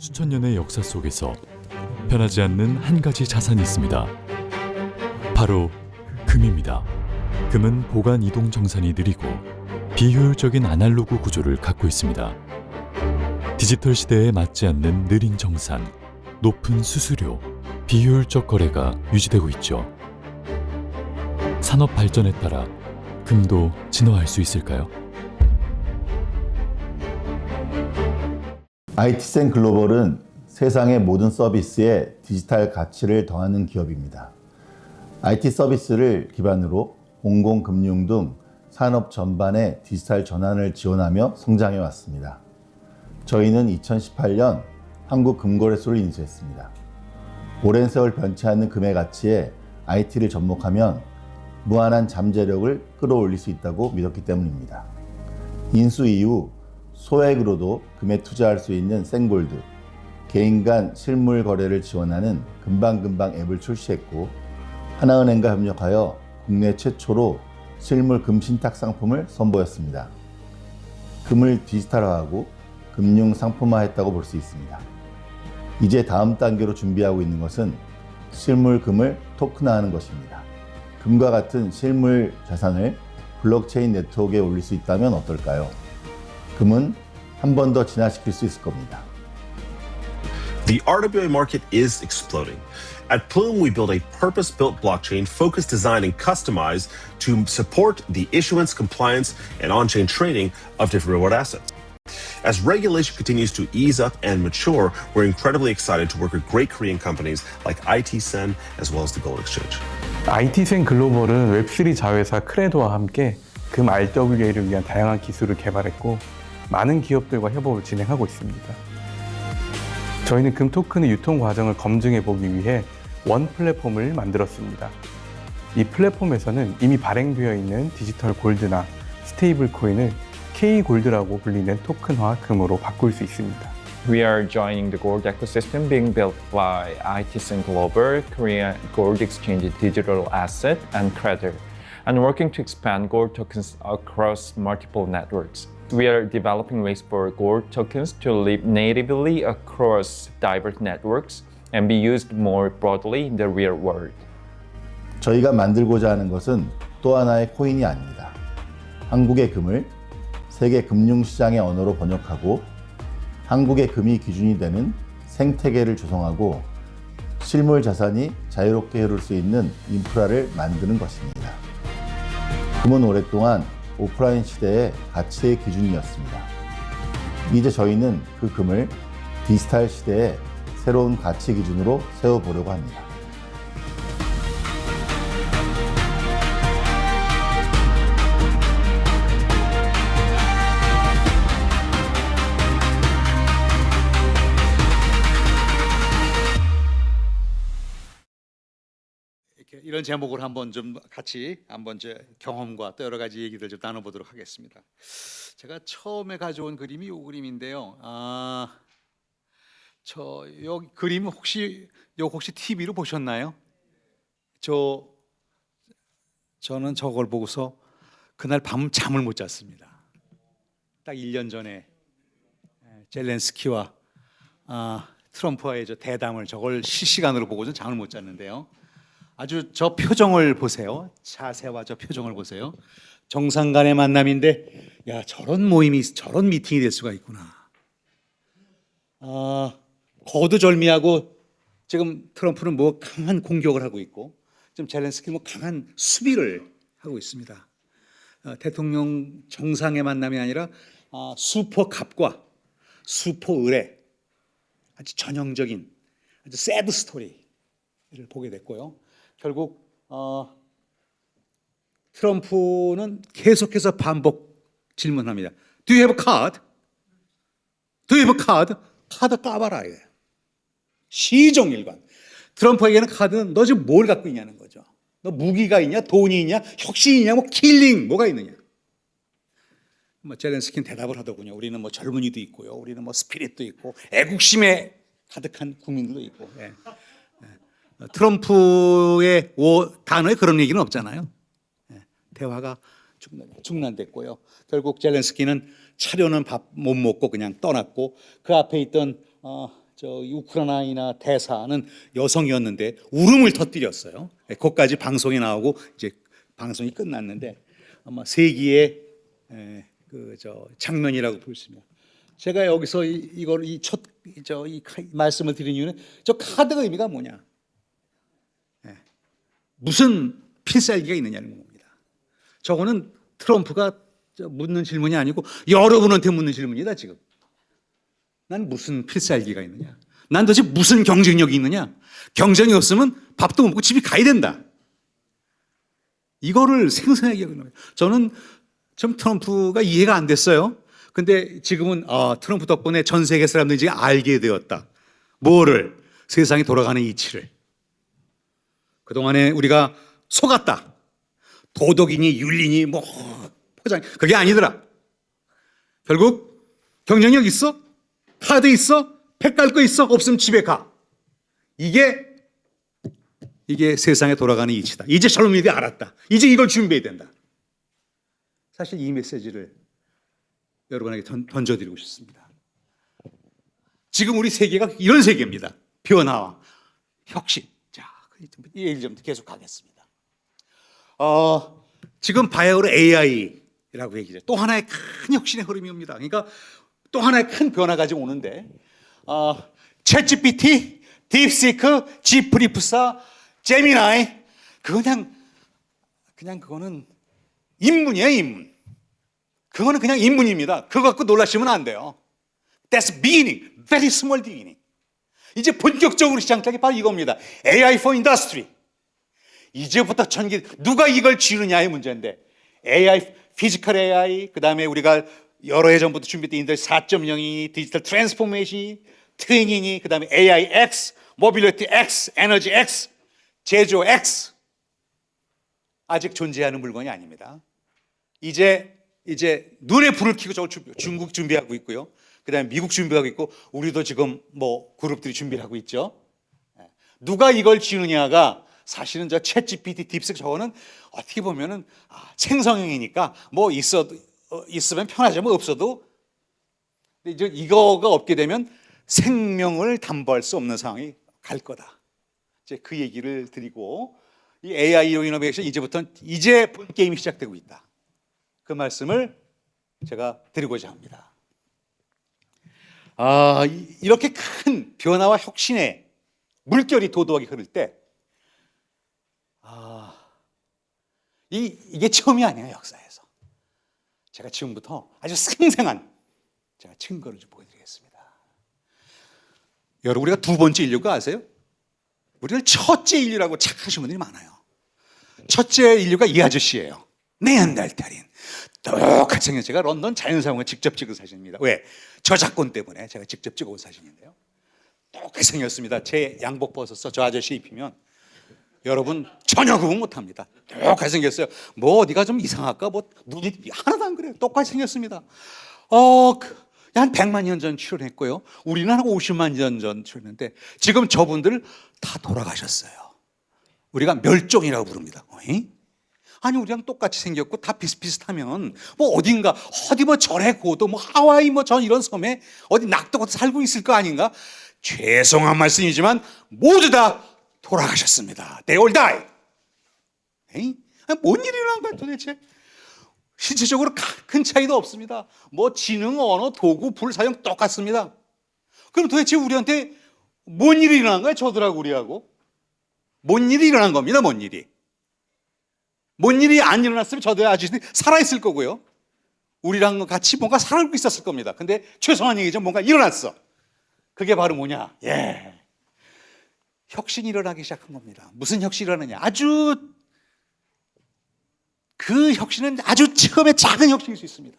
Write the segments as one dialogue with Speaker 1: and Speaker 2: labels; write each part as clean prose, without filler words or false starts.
Speaker 1: 수천 년의 역사 속에서 변하지 않는 한 가지 자산이 있습니다. 바로 금입니다. 금은 보관 이동 정산이 느리고 비효율적인 아날로그 구조를 갖고 있습니다. 디지털 시대에 맞지 않는 느린 정산, 높은 수수료, 비효율적 거래가 유지되고 있죠. 산업 발전에 따라 금도 진화할 수 있을까요?
Speaker 2: IT센 글로벌은 세상의 모든 서비스에 디지털 가치를 더하는 기업입니다. IT 서비스를 기반으로 공공금융 등 산업 전반의 디지털 전환을 지원하며 성장해 왔습니다. 저희는 2018년 한국금거래소를 인수했습니다. 오랜 세월 변치 않는 금의 가치에 IT를 접목하면 무한한 잠재력을 끌어올릴 수 있다고 믿었기 때문입니다. 인수 이후 소액으로도 금에 투자할 수 있는 생골드, 개인 간 실물 거래를 지원하는 금방금방 앱을 출시했고, 하나은행과 협력하여 국내 최초로 실물 금 신탁 상품을 선보였습니다. 금을 디지털화하고 금융 상품화했다고 볼 수 있습니다. 이제 다음 단계로 준비하고 있는 것은 실물 금을 토큰화하는 것입니다. 금과 같은 실물 자산을 블록체인 네트워크에 올릴 수 있다면 어떨까요? 금은 한 번 더 진화시킬 수 있을 겁니다.
Speaker 3: The RWA market is exploding. At Plume, we build a purpose-built blockchain focused, designed, and customized to support the issuance, compliance, and on-chain trading of different reward assets. As regulation continues to ease up and mature, we're incredibly excited to work with great Korean companies like ITCen as well as the Gold Exchange.
Speaker 4: IT센 글로벌은 웹3 자회사 크레도와 함께 금 RWA를 위한 다양한 기술을 개발했고 많은 기업들과 협업을 진행하고 있습니다. 저희는 금 토큰의 유통 과정을 검증해 보기 위해 원 플랫폼을 만들었습니다. 이 플랫폼에서는 이미 발행되어 있는 디지털 골드나 스테이블 코인을 K-골드라고 불리는 토큰화 금으로 바꿀 수 있습니다.
Speaker 5: We are joining the gold ecosystem being built by ITCen Global, Korea Gold Exchange Digital Asset, and Credit, and working to expand gold tokens across multiple networks. We are developing ways for gold tokens to live natively across diverse networks and be used more broadly in the real world.
Speaker 2: 저희가 만들고자 하는 것은 또 하나의 코인이 아닙니다. 한국의 금을 세계 금융시장의 언어로 번역하고 한국의 금이 기준이 되는 생태계를 조성하고 실물 자산이 자유롭게 흐를 수 있는 인프라를 만드는 것입니다. 금은 오랫동안 오프라인 시대의 가치의 기준이었습니다. 이제 저희는 그 금을 디지털 시대의 새로운 가치 기준으로 세워보려고 합니다.
Speaker 6: 이런 제목으로 한번 좀 같이 한번 제 경험과 또 여러 가지 얘기들 좀 나눠보도록 하겠습니다. 제가 처음에 가져온 그림이 이 그림인데요. 여기 그림 혹시 TV로 보셨나요? 저는 저걸 보고서 그날 밤 잠을 못 잤습니다. 딱 1년 전에 젤렌스키와 트럼프와의 저 대담을 저걸 실시간으로 보고서 잠을 못 잤는데요. 아주 저 표정을 보세요. 자세와 저 표정을 보세요. 정상 간의 만남인데 야, 저런 모임이, 저런 미팅이 될 수가 있구나. 거두절미하고 지금 트럼프는 뭐 강한 공격을 하고 있고 지금 젤렌스키는 뭐 강한 수비를 하고 있습니다. 대통령 정상의 만남이 아니라 슈퍼 갑과 슈퍼 을의 아주 전형적인 아주 새드 스토리를 보게 됐고요. 결국 트럼프는 계속해서 반복 질문합니다. Do you have a card? Do you have a card? 카드 까봐라 이거예요. 시종일관. 트럼프에게는 카드는 너 지금 뭘 갖고 있냐는 거죠. 너 무기가 있냐, 돈이 있냐, 혁신이 있냐, 뭐 킬링 뭐가 있느냐. 뭐 젤렌스키는 대답을 하더군요. 우리는 뭐 젊은이도 있고요, 우리는 뭐 스피릿도 있고 애국심에 가득한 국민들도 있고. 예. 트럼프의 단어에 그런 얘기는 없잖아요. 대화가 중단됐고요. 결국 젤렌스키는 차려는 밥 못 먹고 그냥 떠났고 그 앞에 있던 저 우크라이나 대사는 여성이었는데 울음을 터뜨렸어요. 거기까지 방송에 나오고 이제 방송이 끝났는데 아마 세기의 그 장면이라고 볼 수 있습니다. 제가 여기서 이걸 말씀을 드린 이유는 저 카드가 의미가 뭐냐? 무슨 필살기가 있느냐는 겁니다. 저거는 트럼프가 묻는 질문이 아니고 여러분한테 묻는 질문이다 지금. 난 무슨 필살기가 있느냐? 난 도대체 무슨 경쟁력이 있느냐? 경쟁이 없으면 밥도 못 먹고 집에 가야 된다. 이거를 생생하게 하는 거예요. 저는 좀 트럼프가 이해가 안 됐어요. 근데 지금은 트럼프 덕분에 전 세계 사람들이 이제 알게 되었다. 뭐를? 세상이 돌아가는 이치를. 그동안에 우리가 속았다. 도덕이니 윤리니 뭐 포장 그게 아니더라. 결국 경쟁력 있어? 카드 있어? 팩 깔 거 있어? 없으면 집에 가. 이게 세상에 돌아가는 이치다. 이제 젊은이들이 알았다. 이제 이걸 준비해야 된다. 사실 이 메시지를 여러분에게 던져드리고 싶습니다. 지금 우리 세계가 이런 세계입니다. 변화와 혁신. 자, 이 얘기 좀 계속 가겠습니다. 지금 바이오로 AI라고 얘기해요. 또 하나의 큰 혁신의 흐름이 옵니다. 그러니까 또 하나의 큰 변화가 지금 오는데, 챗GPT, 딥시크, 지프리프사, 제미나이, 그거는 인문이에요, 인문. 그거는 그냥 인문입니다. 그거 갖고 놀라시면 안 돼요. That's beginning, very small beginning. 이제 본격적으로 시작한 게 바로 이겁니다. AI for industry. 이제부터 누가 이걸 쥐느냐의 문제인데, AI, 피지컬 AI, 그 다음에 우리가 여러 해 전부터 준비했던 인더스트리 4.0이, 디지털 트랜스포메이션이, 트레이닝이, 그 다음에 AI X, 모빌리티 X, 에너지 X, 제조 X. 아직 존재하는 물건이 아닙니다. 이제 눈에 불을 켜고 저걸 중국 준비하고 있고요. 그 다음에 미국 준비하고 있고, 우리도 지금 뭐 그룹들이 준비를 하고 있죠. 누가 이걸 쥐느냐가 사실은 저 챗GPT, 딥스크 저거는 어떻게 보면은 생성형이니까 뭐 있으면 편하지 뭐 없어도. 근데 이제 이거가 없게 되면 생명을 담보할 수 없는 상황이 갈 거다. 이제 그 얘기를 드리고, 이 AI로 이노베이션 이제 본 게임이 시작되고 있다. 그 말씀을 제가 드리고자 합니다. 이렇게 큰 변화와 혁신의 물결이 도도하게 흐를 때, 이게 처음이 아니에요, 역사에서. 제가 지금부터 아주 생생한 제가 증거를 좀 보여드리겠습니다. 여러분, 우리가 두 번째 인류가 아세요? 우리를 첫째 인류라고 착각하시는 분들이 많아요. 첫째 인류가 이 아저씨예요. 네안데르탈인. 똑같이 생긴, 제가 런던 자연사원에 직접 찍은 사진입니다. 왜? 저작권 때문에 제가 직접 찍어온 사진인데요. 똑같이 생겼습니다. 제 양복 벗어서 저 아저씨 입히면 여러분 전혀 구분 못합니다. 똑같이 생겼어요. 뭐 어디가 좀 이상할까? 뭐 눈이 하나도 안 그래요. 똑같이 생겼습니다. 한 100만 년 전 출현했고요. 우리는 한 50만 년 전 출현했는데 지금 저분들 다 돌아가셨어요. 우리가 멸종이라고 부릅니다. 아니, 우리랑 똑같이 생겼고 다 비슷비슷하면 뭐 어딘가 어디 뭐 절에 고도 뭐 하와이 뭐 전 이런 섬에 어디 낙도가 살고 있을 거 아닌가? 죄송한 말씀이지만 모두 다 돌아가셨습니다. They all die. 뭔 일이 일어난 거야 도대체? 신체적으로 큰 차이도 없습니다. 뭐 지능, 언어, 도구, 불 사용 똑같습니다. 그럼 도대체 우리한테 뭔 일이 일어난 거야? 저들하고 우리하고. 뭔 일이 일어난 겁니다. 뭔 일이. 뭔 일이 안 일어났으면 저들 아저씨들이 살아있을 거고요. 우리랑 같이 뭔가 살고 있었을 겁니다. 근데 최소한 얘기죠. 뭔가 일어났어. 그게 바로 뭐냐? 혁신이 일어나기 시작한 겁니다. 무슨 혁신이 일어나냐? 그 혁신은 아주 처음에 작은 혁신일 수 있습니다.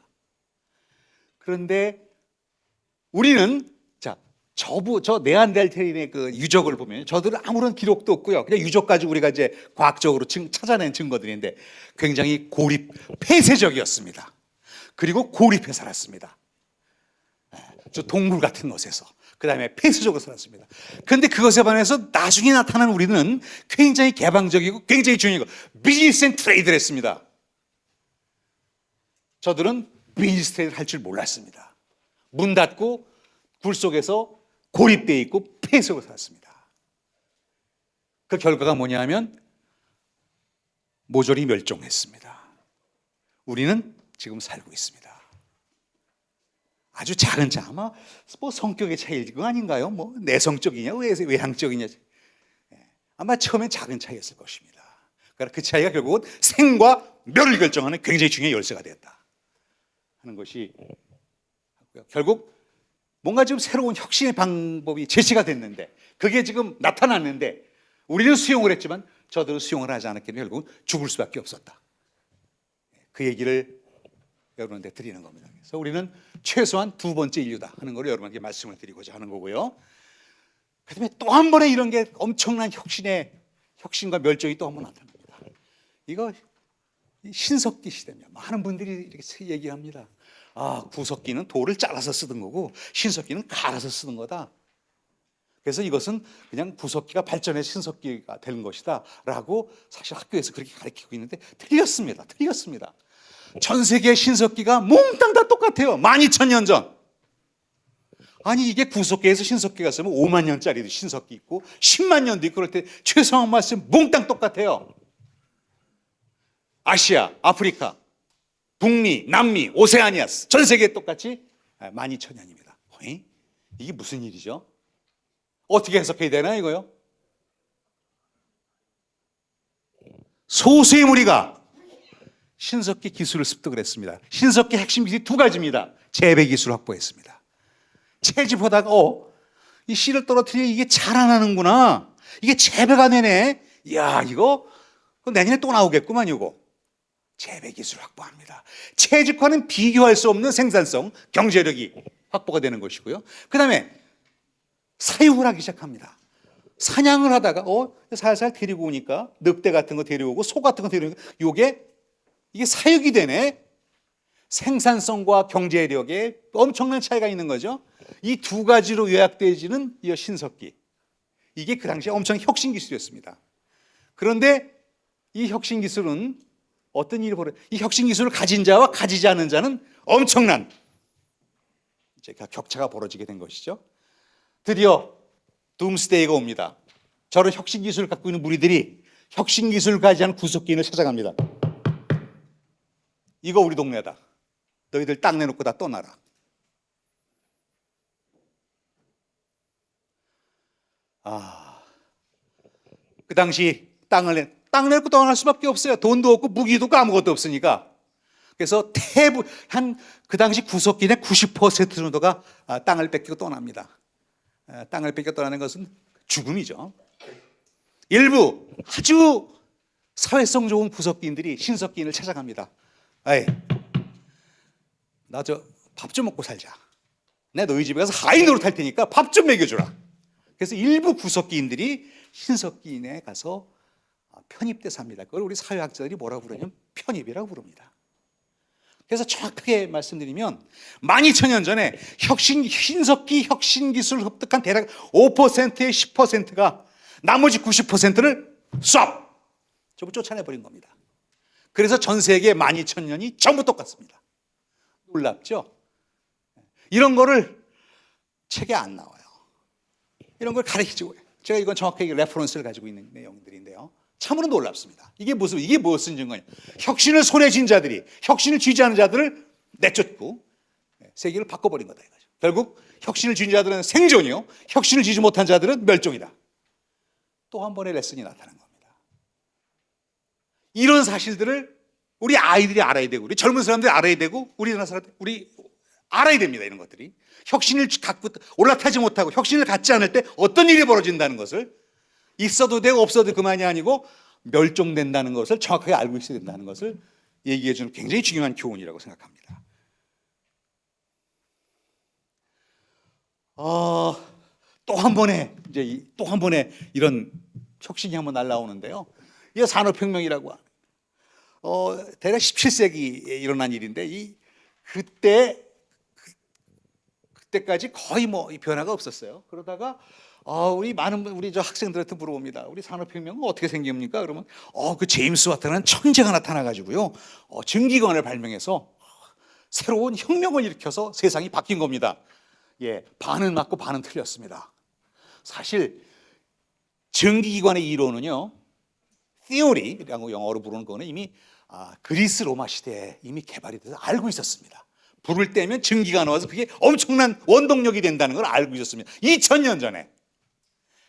Speaker 6: 그런데 우리는 저 네안데르탈인의 그 유적을 보면 저들은 아무런 기록도 없고요. 그냥 유적 가지고 우리가 이제 과학적으로 찾아낸 증거들인데 굉장히 폐쇄적이었습니다. 그리고 고립해 살았습니다. 저 동굴 같은 곳에서. 그 다음에 폐쇄적으로 살았습니다. 그런데 그것에 반해서 나중에 나타난 우리는 굉장히 개방적이고 굉장히 중요하고 비즈니스 앤 트레이드를 했습니다. 저들은 비즈니스 트레이드를 할 줄 몰랐습니다. 문 닫고 굴 속에서 고립되어 있고 폐쇄하고 살았습니다. 그 결과가 뭐냐면 모조리 멸종했습니다. 우리는 지금 살고 있습니다. 아주 작은 차, 아마 뭐 성격의 차이일 거 아닌가요? 뭐 내성적이냐, 외향적이냐. 아마 처음엔 작은 차이였을 것입니다. 그러니까 그 차이가 결국은 생과 멸을 결정하는 굉장히 중요한 열쇠가 되었다 하는 것이 결국 뭔가 지금 새로운 혁신의 방법이 제시가 됐는데 그게 지금 나타났는데 우리는 수용을 했지만 저들은 수용을 하지 않았기 때문에 결국은 죽을 수밖에 없었다. 그 얘기를 여러분한테 드리는 겁니다. 그래서 우리는 최소한 두 번째 인류다 하는 걸 여러분에게 말씀을 드리고자 하는 거고요. 그다음에 또 한 번에 이런 게 엄청난 혁신과 멸종이 또 한 번 나타납니다. 이거 신석기 시대입니다. 많은 분들이 이렇게 얘기합니다. 아, 구석기는 돌을 잘라서 쓰던 거고 신석기는 갈아서 쓰는 거다. 그래서 이것은 그냥 구석기가 발전해서 신석기가 되는 것이다 라고 사실 학교에서 그렇게 가르치고 있는데 틀렸습니다. 틀렸습니다. 전 세계의 신석기가 몽땅 다 똑같아요. 12,000년 전. 아니 이게 구석기에서 신석기가 쓰면 5만 년짜리도 신석기 있고 10만 년도 있고 그럴 때 최소한 말씀 몽땅 똑같아요. 아시아, 아프리카, 북미, 남미, 오세아니아 전 세계 똑같이 12,000년입니다. 이게 무슨 일이죠? 어떻게 해석해야 되나 이거요? 소수의 무리가 신석기 기술을 습득을 했습니다. 신석기 핵심 기술이 두 가지입니다. 재배 기술을 확보했습니다. 채집하다가 이 씨를 떨어뜨리면 이게 자라나는구나. 이게 재배가 되네. 이야 이거 내년에 또 나오겠구만 이거. 재배 기술을 확보합니다. 채집과는 비교할 수 없는 생산성, 경제력이 확보가 되는 것이고요. 그 다음에 사육을 하기 시작합니다. 사냥을 하다가 살살 데리고 오니까 늑대 같은 거 데려오고 소 같은 거 데려오니까 이게 사육이 되네. 생산성과 경제력에 엄청난 차이가 있는 거죠. 이 두 가지로 요약되어지는 이 신석기. 이게 그 당시에 엄청 혁신 기술이었습니다. 그런데 이 혁신 기술은 어떤 일이 벌어요? 이 혁신 기술을 가진 자와 가지지 않은 자는 엄청난 격차가 벌어지게 된 것이죠. 드디어 둠스데이가 옵니다. 저런 혁신 기술을 갖고 있는 무리들이 혁신 기술을 가지지 않은 구석기인을 찾아갑니다. 이거 우리 동네다. 너희들 땅 내놓고 다 떠나라. 그 당시 땅을 내놓고 떠날 수밖에 없어요. 돈도 없고 무기도 없고 아무것도 없으니까. 그래서 그 당시 구석기의 90% 정도가 땅을 뺏기고 떠납니다. 땅을 뺏겨 떠나는 것은 죽음이죠. 일부 아주 사회성 좋은 구석기인들이 신석기인을 찾아갑니다. 나 밥 좀 먹고 살자. 내가 너희 집에 가서 하인 노릇할 테니까 밥 좀 먹여주라. 그래서 일부 구석기인들이 신석기인에 가서 편입돼 삽니다. 그걸 우리 사회학자들이 뭐라고 부르냐면 편입이라고 부릅니다. 그래서 정확하게 말씀드리면 12,000년 전에 신석기 혁신 기술을 습득한 대략 5%의 10%가 나머지 90%를 쏙 전부 쫓아내버린 겁니다. 그래서 전 세계 12,000년이 전부 똑같습니다. 놀랍죠? 이런 거를 책에 안 나와요. 이런 걸 가르치고 제가 이건 정확하게 레퍼런스를 가지고 있는 내용들인데요. 참으로 놀랍습니다. 이게 무엇을 증거냐? 혁신을 손에 쥔 자들이 혁신을 쥐지 않은 자들을 내쫓고 세계를 바꿔버린 거다 이거죠. 결국 혁신을 쥔 자들은 생존이요, 혁신을 쥐지 못한 자들은 멸종이다. 또 한 번의 레슨이 나타난 겁니다. 이런 사실들을 우리 아이들이 알아야 되고 우리 젊은 사람들이 알아야 되고 우리나라 사람들 우리 알아야 됩니다. 이런 것들이 혁신을 갖고 올라타지 못하고 혁신을 갖지 않을 때 어떤 일이 벌어진다는 것을 있어도 되고 없어도 그만이 아니고 멸종된다는 것을 정확하게 알고 있어야 된다는 것을 얘기해 주는 굉장히 중요한 교훈이라고 생각합니다. 또 한 번에 이런 혁신이 한번 날라오는데요. 이게 산업혁명이라고 합니다. 대략 17세기에 일어난 일인데 그때까지 거의 변화가 없었어요. 그러다가 우리 저 학생들한테 물어봅니다. 우리 산업혁명은 어떻게 생깁니까? 그러면 그 제임스 와트라는 천재가 나타나가지고요, 전기관을 발명해서 새로운 혁명을 일으켜서 세상이 바뀐 겁니다. 반은 맞고 반은 틀렸습니다. 사실 전기기관의 이론은요, theory라고 영어로 부르는 거는 이미 그리스 로마 시대에 이미 개발이 돼서 알고 있었습니다. 불을 떼면 전기가 나와서 그게 엄청난 원동력이 된다는 걸 알고 있었습니다. 2000년 전에.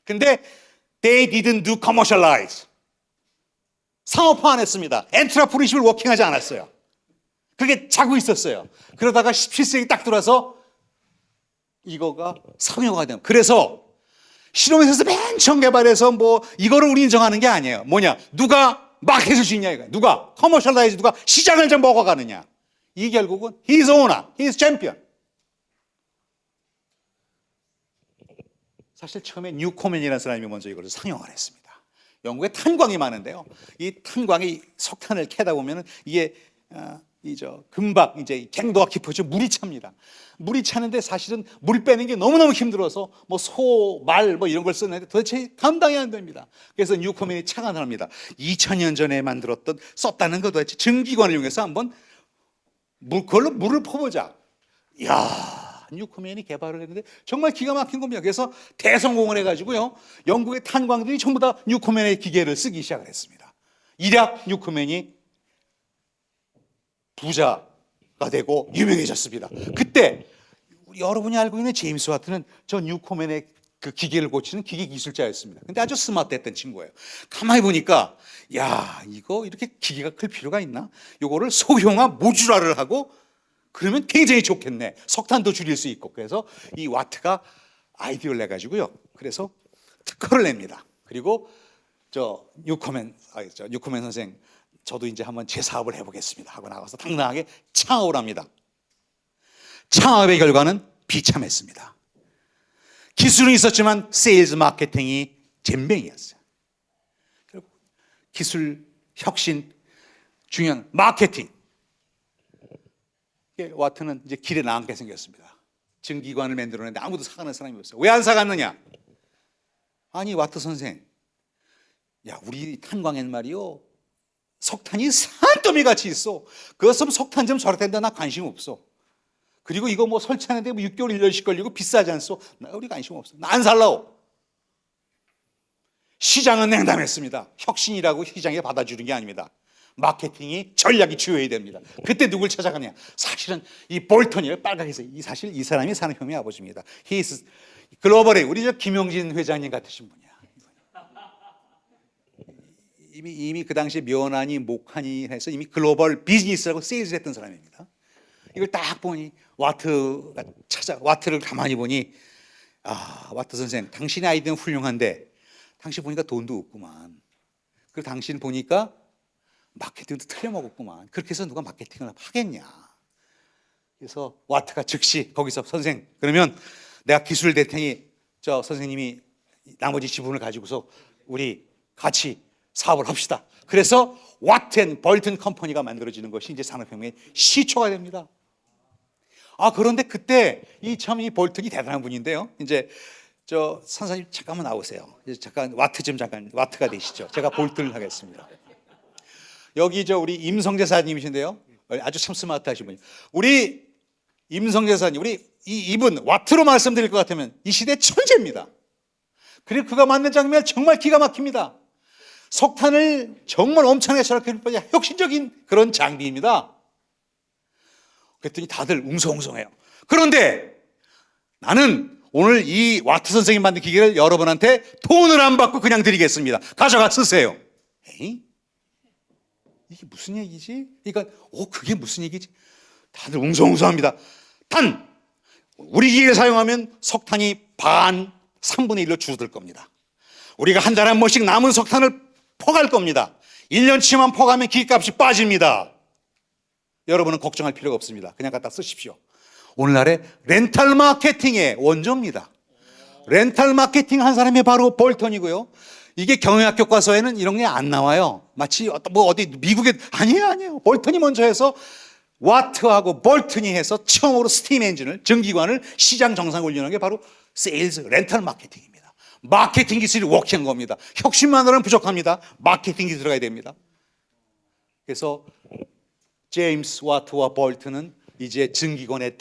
Speaker 6: 근데 they didn't do commercialize. 상업화 안 했습니다. 엔트라프리십을 워킹하지 않았어요. 그게 자고 있었어요. 그러다가 17세기 딱 들어와서 이거가 상용화가 됩니다. 그래서 실험에서 맨 처음 개발해서 뭐 이거를 우리 인정하는 게 아니에요. 뭐냐? 누가 마켓을 쥐냐 이거. 누가 커머셜라이즈, 누가 시장을 좀 먹어가느냐. 이 결국은 he's owner, he's champion. 사실 처음에 뉴코맨이라는 사람이 먼저 이걸 상용화를 했습니다. 영국에 탄광이 많은데요. 이 탄광이 석탄을 캐다 보면은 이게 금박 이제 갱도가 깊어져 물이 찹니다. 물이 차는데 사실은 물 빼는 게 너무너무 힘들어서 뭐 소, 말 뭐 이런 걸 쓰는데 도대체 감당이 안 됩니다. 그래서 뉴코맨이 착안을 합니다. 2000년 전에 썼다는 거 도대체 전기관을 이용해서 한번 그걸로 물을 퍼보자. 이야, 뉴코맨이 개발을 했는데 정말 기가 막힌 겁니다. 그래서 대성공을 해가지고요, 영국의 탄광들이 전부 다 뉴코맨의 기계를 쓰기 시작을 했습니다. 일약 뉴코맨이 부자가 되고 유명해졌습니다. 그때 여러분이 알고 있는 제임스 와트는 저 뉴코맨의 그 기계를 고치는 기계 기술자였습니다. 근데 아주 스마트했던 친구예요. 가만히 보니까 야, 이거 이렇게 기계가 클 필요가 있나? 요거를 소형화 모듈화를 하고 그러면 굉장히 좋겠네. 석탄도 줄일 수 있고. 그래서 이 와트가 아이디어를 내가지고요, 그래서 특허를 냅니다. 그리고 뉴코맨 선생, 저도 이제 한번 제 사업을 해보겠습니다 하고 나가서 당당하게 창업을 합니다. 창업의 결과는 비참했습니다. 기술은 있었지만 세일즈 마케팅이 젬병이었어요. 결국 기술 혁신, 중요한 마케팅. 와트는 이제 길에 나앉게 생겼습니다. 전기관을 만들어냈는데 아무도 사가는 사람이 없어요. 왜 안 사갔느냐? 아니, 와트 선생, 야, 우리 탄광엔 말이요, 석탄이 산더미 같이 있어. 그것은 석탄 좀 절약된다. 나 관심 없어. 그리고 이거 뭐 설치하는데 뭐 6개월 1년씩 걸리고 비싸지 않소? 나 우리 관심 없어. 나 안 살라고. 시장은 냉담했습니다. 혁신이라고 시장에 받아주는 게 아닙니다. 마케팅이 전략이 주요해야 됩니다. 그때 누굴 찾아가냐? 사실은 이 볼턴이에요. 빨갛게. 사실 이 사람이 산업혁명의 아버지입니다. 히스 글로벌의 우리 김용진 회장님 같으신 분이야. 이미 그 당시에 면하니 목하니 해서 이미 글로벌 비즈니스라고 세일즈 했던 사람입니다. 이걸 딱 보니 와트를 가만히 보니, 와트 선생, 당신의 아이디어는 훌륭한데 당신 보니까 돈도 없구만. 그리고 당신 보니까 마케팅도 틀려먹었구만. 그렇게 해서 누가 마케팅을 하겠냐. 그래서 와트가 즉시 거기서, 선생, 그러면 내가 기술을 낼 테니 저 선생님이 나머지 지분을 가지고서 우리 같이 사업을 합시다. 그래서 와트 앤 벌튼 컴퍼니가 만들어지는 것이 이제 산업혁명의 시초가 됩니다. 그런데 그때 이 볼튼이 대단한 분인데요. 이제 선생님 잠깐만 나오세요. 이제 잠깐 와트가 되시죠. 제가 볼튼을 하겠습니다. 여기 우리 임성재 사님이신데요. 아주 참 스마트하신 분이에요. 우리 임성재 사님, 이분 와트로 말씀드릴 것 같으면 이 시대 천재입니다. 그리고 그가 만든 장면 정말 기가 막힙니다. 석탄을 정말 엄청나게 절약할 뿐이 혁신적인 그런 장비입니다. 그랬더니 다들 웅성웅성해요. 그런데 나는 오늘 이 와트 선생님 만든 기계를 여러분한테 돈을 안 받고 그냥 드리겠습니다. 가져가 쓰세요. 에이? 이게 무슨 얘기지? 그러니까 그게 무슨 얘기지? 다들 웅성웅성합니다. 단 우리 기계를 사용하면 석탄이 3분의 1로 줄어들 겁니다. 우리가 한 달에 한 번씩 남은 석탄을 퍼갈 겁니다. 1년치만 퍼가면 기계값이 빠집니다. 여러분은 걱정할 필요가 없습니다. 그냥 갖다 쓰십시오. 오늘날의 렌탈 마케팅의 원조입니다. 렌탈 마케팅 한 사람이 바로 볼턴이고요. 이게 경영학 교과서에는 이런 게 안 나와요. 마치 어디 미국에 아니에요. 볼턴이 먼저 해서 와트하고 볼턴이 해서 처음으로 스팀 엔진을, 전기관을 시장 정상에 올리는 게 바로 세일즈, 렌탈 마케팅입니다. 마케팅 기술이 워킹한 겁니다. 혁신만으로는 부족합니다. 마케팅이 들어가야 됩니다. 그래서 제임스 와트와 볼튼은 이제 전기관의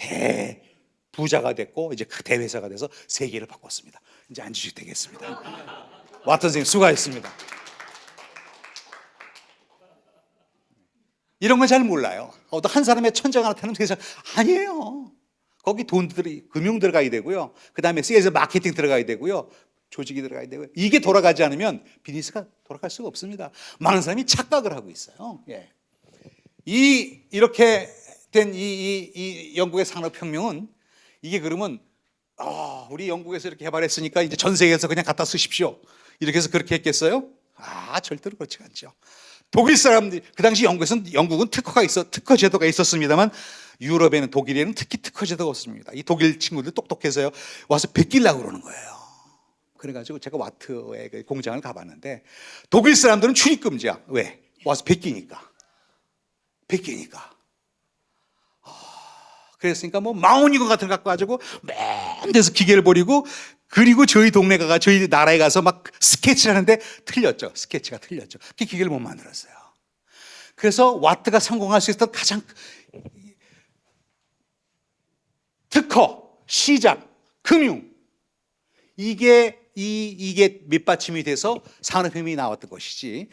Speaker 6: 부자가 됐고 이제 그 대회사가 돼서 세계를 바꿨습니다. 이제 앉으셔도 되겠습니다. 와튼 선생님 수고하셨습니다. 이런 건 잘 몰라요. 어떤 한 사람의 천장 하나 타는 세상 아니에요. 거기 돈들이 금융 들어가야 되고요. 그 다음에 세일즈 마케팅 들어가야 되고요. 조직이 들어가야 되고요. 이게 돌아가지 않으면 비즈니스가 돌아갈 수가 없습니다. 많은 사람이 착각을 하고 있어요. 예. 이렇게 된 이 영국의 산업혁명은 이게 그러면 우리 영국에서 이렇게 개발했으니까 이제 전 세계에서 그냥 갖다 쓰십시오. 이렇게 해서 그렇게 했겠어요? 절대로 그렇지 않죠. 독일 사람들이 그 당시 영국은 특허 제도가 있었습니다만 유럽에는 독일에는 특히 특허 제도가 없습니다. 이 독일 친구들 똑똑해서요 와서 베끼려고 그러는 거예요. 그래가지고 제가 와트의 그 공장을 가봤는데 독일 사람들은 출입 금지야. 왜? 와서 베끼니까. 그랬으니까 뭐 망원이건 같은 거 갖고 가지고 맨 데서 기계를 버리고 그리고 저희 나라에 가서 막 스케치를 하는데 틀렸죠. 스케치가 틀렸죠. 그 기계를 못 만들었어요. 그래서 와트가 성공할 수 있었던 가장 특허, 시장, 금융 이게 밑받침이 돼서 산업혁명이 나왔던 것이지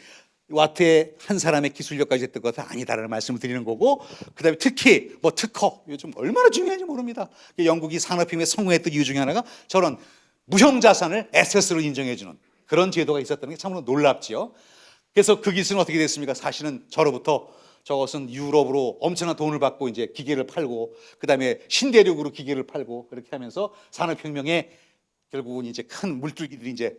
Speaker 6: 와트의 한 사람의 기술력까지 했던 것은 아니다라는 말씀을 드리는 거고 그다음에 특히 뭐 특허 요즘 얼마나 중요한지 모릅니다. 영국이 산업혁명에 성공했던 이유 중에 하나가 저런 무형자산을 에세스로 인정해주는 그런 제도가 있었다는 게 참으로 놀랍지요. 그래서 그 기술은 어떻게 됐습니까? 사실은 저로부터 저것은 유럽으로 엄청난 돈을 받고 이제 기계를 팔고 그다음에 신대륙으로 기계를 팔고 그렇게 하면서 산업혁명에 결국은 이제 큰 물줄기들이 이제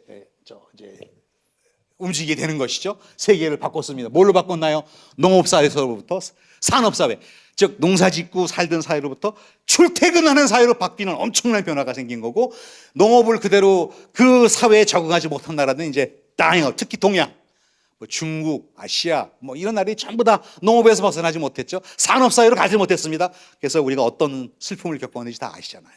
Speaker 6: 움직이게 되는 것이죠. 세계를 바꿨습니다. 뭘로 바꿨나요? 농업사회에서부터 산업사회, 즉 농사짓고 살던 사회로부터 출퇴근하는 사회로 바뀌는 엄청난 변화가 생긴 거고 농업을 그대로 그 사회에 적응하지 못한 나라들은 이제 다양한 특히 동양, 뭐 중국, 아시아 뭐 이런 나라들이 전부 다 농업에서 벗어나지 못했죠. 산업사회로 가지 못했습니다. 그래서 우리가 어떤 슬픔을 겪었는지 다 아시잖아요.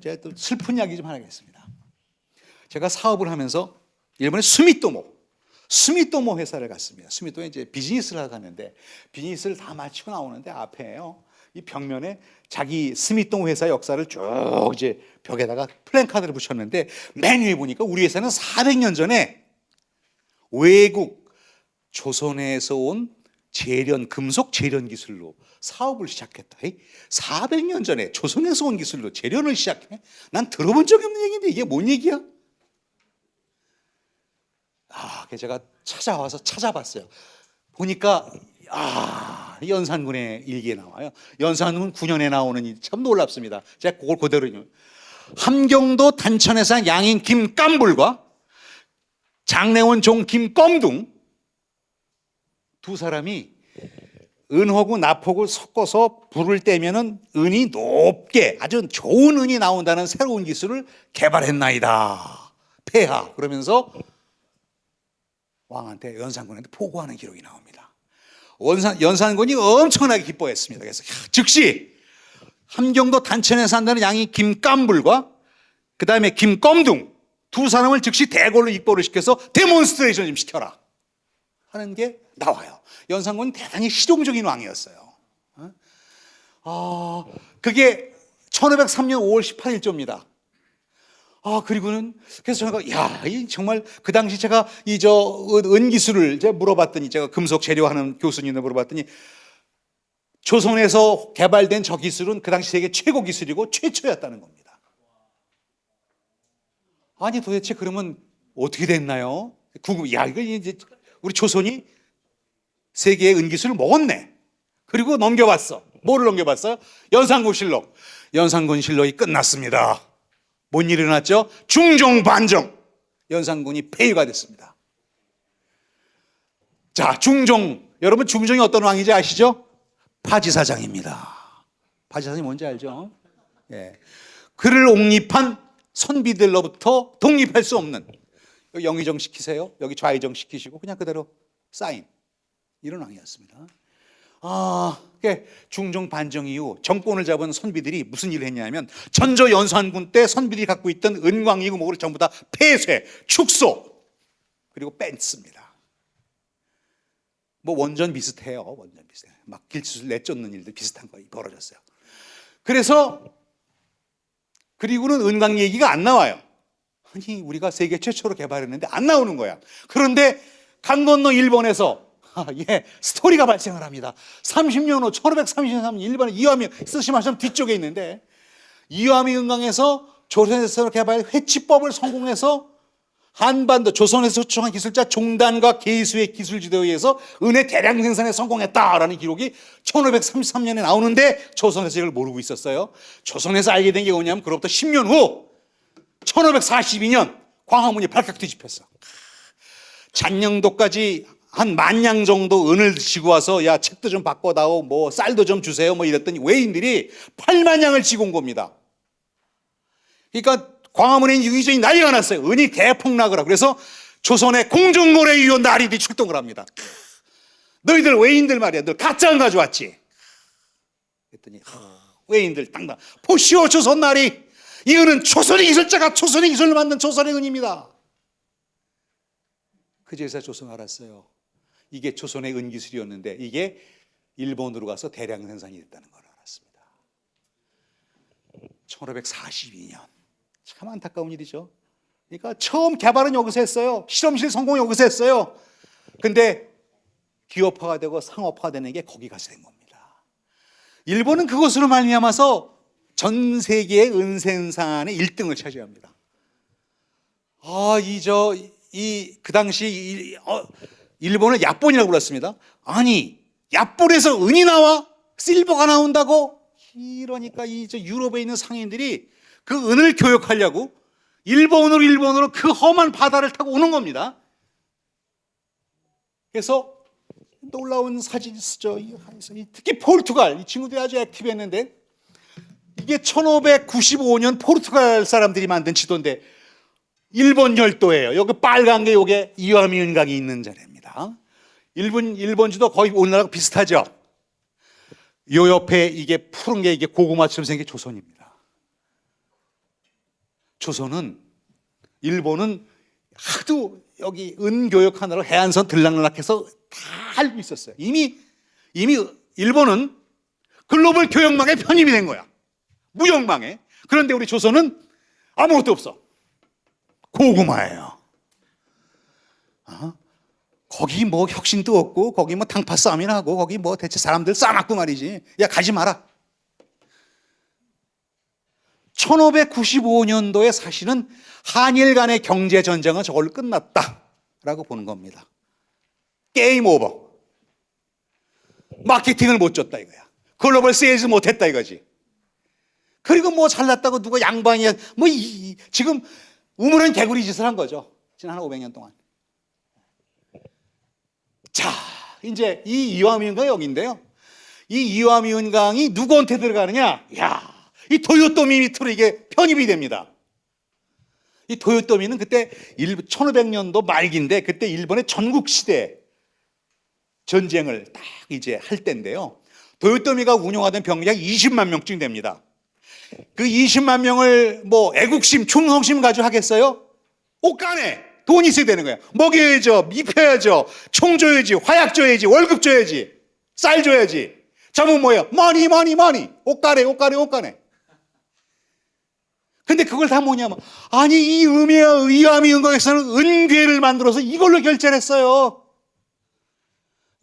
Speaker 6: 제가 또 슬픈 이야기 좀 하나 하겠습니다. 제가 사업을 하면서 일본의 수미토모 회사를 갔습니다. 수미토에 이제 비즈니스를 하러 갔는데 비즈니스를 다 마치고 나오는데 앞에요. 이 벽면에 자기 수미토모 회사 역사를 쭉 이제 벽에다가 플랜카드를 붙였는데 맨 위에 보니까 우리 회사는 400년 전에 외국 조선에서 온 금속 재련 기술로 사업을 시작했다. 400년 전에 조선에서 온 기술로 재련을 시작해? 난 들어본 적이 없는 얘기인데 이게 뭔 얘기야? 그래서 제가 찾아봤어요. 보니까 연산군의 일기에 나와요. 연산군 9년에 나오는 일이 참 놀랍습니다. 제가 그걸 그대로 함경도 단천에서 양인 김깜불과 장래원 종 김껌둥 두 사람이 은하고 납하고 섞어서 불을 떼면은 은이 높게 아주 좋은 은이 나온다는 새로운 기술을 개발했나이다. 폐하 그러면서 왕한테 연산군한테 보고하는 기록이 나옵니다. 연산군이 엄청나게 기뻐했습니다. 그래서 즉시 함경도 단천에 산다는 양이 김깜불과 그 다음에 김껌둥 두 사람을 즉시 대궐로 입보를 시켜서 데몬스트레이션 좀 시켜라 하는 게 나와요. 연산군은 대단히 실용적인 왕이었어요. 그게 1503년 5월 18일조입니다. 그리고는 그래서 제가 정말 그 당시 제가 은기술을 제가 물어봤더니 제가 금속 재료하는 교수님을 물어봤더니 조선에서 개발된 저 기술은 그 당시 세계 최고 기술이고 최초였다는 겁니다. 아니 도대체 그러면 어떻게 됐나요? 이거 이제 우리 조선이 세계의 은기술을 먹었네. 그리고 넘겨봤어. 뭐를 넘겨봤어요? 연산군실록. 연산군실록이 끝났습니다. 뭔 일이 일어났죠? 중종반정. 연산군이 폐위가 됐습니다. 자, 여러분 중종이 어떤 왕인지 아시죠? 파지사장입니다. 파지사장이 뭔지 알죠? 예. 그를 옹립한 선비들로부터 독립할 수 없는 여기 영의정 시키세요. 여기 좌의정 시키시고 그냥 그대로 사인. 이런 왕이었습니다. 중종 반정 이후 정권을 잡은 선비들이 무슨 일을 했냐면 전조 연산군 때 선비들이 갖고 있던 은광이고 뭐를 전부 다 폐쇄, 축소 그리고 뺐습니다. 뭐 원전 비슷해요. 원전 비슷해. 막 길치술 내쫓는 일들 비슷한 거 벌어졌어요. 그래서 그리고는 은강 얘기가 안 나와요. 아니 우리가 세계 최초로 개발했는데 안 나오는 거야. 그런데 강 건너 일본에서 스토리가 발생을 합니다. 30년 후 1533년 일본의 이와미 쓰시마섬 뒤쪽에 있는데 이와미 은강에서 조선에서 개발 회치법을 성공해서 한반도 조선에서 초청한 기술자 종단과 계수의 기술 지도에 의해서 은혜 대량 생산에 성공했다라는 기록이 1533년에 나오는데 조선에서 이걸 모르고 있었어요. 조선에서 알게 된 게 뭐냐면 그로부터 10년 후 1542년 광화문이 발칵 뒤집혔어. 잔영도까지 한 10,000냥 정도 은을 지고 와서 야 책도 좀 바꿔다오 뭐 쌀도 좀 주세요 뭐 이랬더니 외인들이 80,000냥을 지고 온 겁니다. 그러니까 광화문에 있는 유의전이 난리가 났어요. 은이 대폭락을 하고. 그래서 조선의 공정거래위원 나리들이 출동을 합니다. 너희들 외인들 말이야. 너 가짜 은 가져왔지? 그랬더니 외인들 당당 보시오 조선 나리. 이 은은 조선의 기술자가 조선의 기술을 만든 조선의 은입니다. 그제서 조선 알았어요. 이게 조선의 은기술이었는데 이게 일본으로 가서 대량 생산이 됐다는 걸 알았습니다. 1542년. 참 안타까운 일이죠. 그러니까 처음 개발은 여기서 했어요. 실험실 성공 여기서 했어요. 근데 기업화가 되고 상업화가 되는 게 거기 가서 된 겁니다. 일본은 그것으로 말미암아서 전 세계의 은 생산의 1등을 차지합니다. 그 당시 일본을 야본이라고 불렀습니다. 아니, 야본에서 은이 나와? 실버가 나온다고? 이러니까 유럽에 있는 상인들이 그 은을 교역하려고 일본으로 그 험한 바다를 타고 오는 겁니다. 그래서 놀라운 사진이 쓰죠. 특히 포르투갈, 이 친구들이 아주 액티브했는데 이게 1595년 포르투갈 사람들이 만든 지도인데 일본 열도예요. 여기 빨간 게 이게 이와미 은강이 있는 자리입니다. 일본 지도 거의 우리나라랑 비슷하죠. 요 옆에 이게 푸른 게 이게 고구마처럼 생긴 게 조선입니다. 일본은 하도 여기 은교역하느라 해안선 들락날락해서 다 알고 있었어요. 이미 일본은 글로벌 교역망에 편입이 된 거야. 무역망에. 그런데 우리 조선은 아무것도 없어. 고구마예요. 거기 뭐 혁신도 없고 거기 뭐 당파 싸움이나 하고 거기 뭐 대체 사람들 싸놨고 말이지. 야 가지 마라. 1595년도에 사실은 한일 간의 경제 전쟁은 저걸로 끝났다라고 보는 겁니다. 게임 오버. 마케팅을 못 줬다 이거야. 글로벌 세일즈 못했다 이거지. 그리고 뭐 잘났다고 누가 양반이야. 지금 우물은 개구리 짓을 한 거죠. 지난 한 500년 동안. 자, 이제 이 이와미 은강이 여기인데요. 이 이와미 은강이 누구한테 들어가느냐? 이 도요토미 밑으로 이게 편입이 됩니다. 이 도요토미는 그때 1500년도 말기인데 그때 일본의 전국시대 전쟁을 딱 이제 할 때인데요. 도요토미가 운용하던 병력이 20만 명쯤 됩니다. 그 20만 명을 뭐 애국심, 충성심 가지고 하겠어요? 옷간에 돈이 있어야 되는 거야. 먹여야죠, 입혀야죠, 총 줘야지, 화약 줘야지, 월급 줘야지, 쌀 줘야지. 전부 뭐예요? 머니. 옷간에. 근데 그걸 다 뭐냐면, 아니, 이 이와미 은강에서는 은괴를 만들어서 이걸로 결제를 했어요.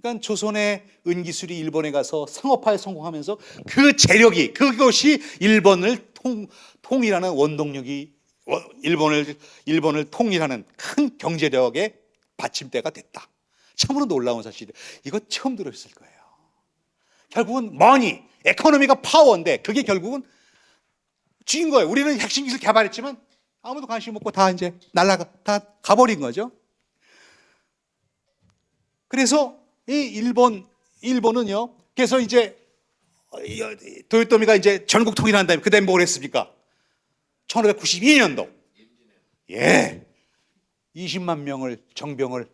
Speaker 6: 그러니까 조선의 은기술이 일본에 가서 상업화에 성공하면서 그 재력이, 그것이 일본을 통일하는 원동력이, 일본을 통일하는 큰 경제력의 받침대가 됐다. 참으로 놀라운 사실이에요. 이거 처음 들었을 거예요. 결국은 머니, 에코노미가 파워인데 그게 결국은 쥐인 거예요. 우리는 핵심 기술 개발했지만 아무도 관심 없고 다 이제 다 가버린 거죠. 그래서 이 일본은요. 그래서 이제 도요토미가 이제 전국 통일한 다음에 그다음에 뭘 했습니까? 1592년도 20만 명을 정병을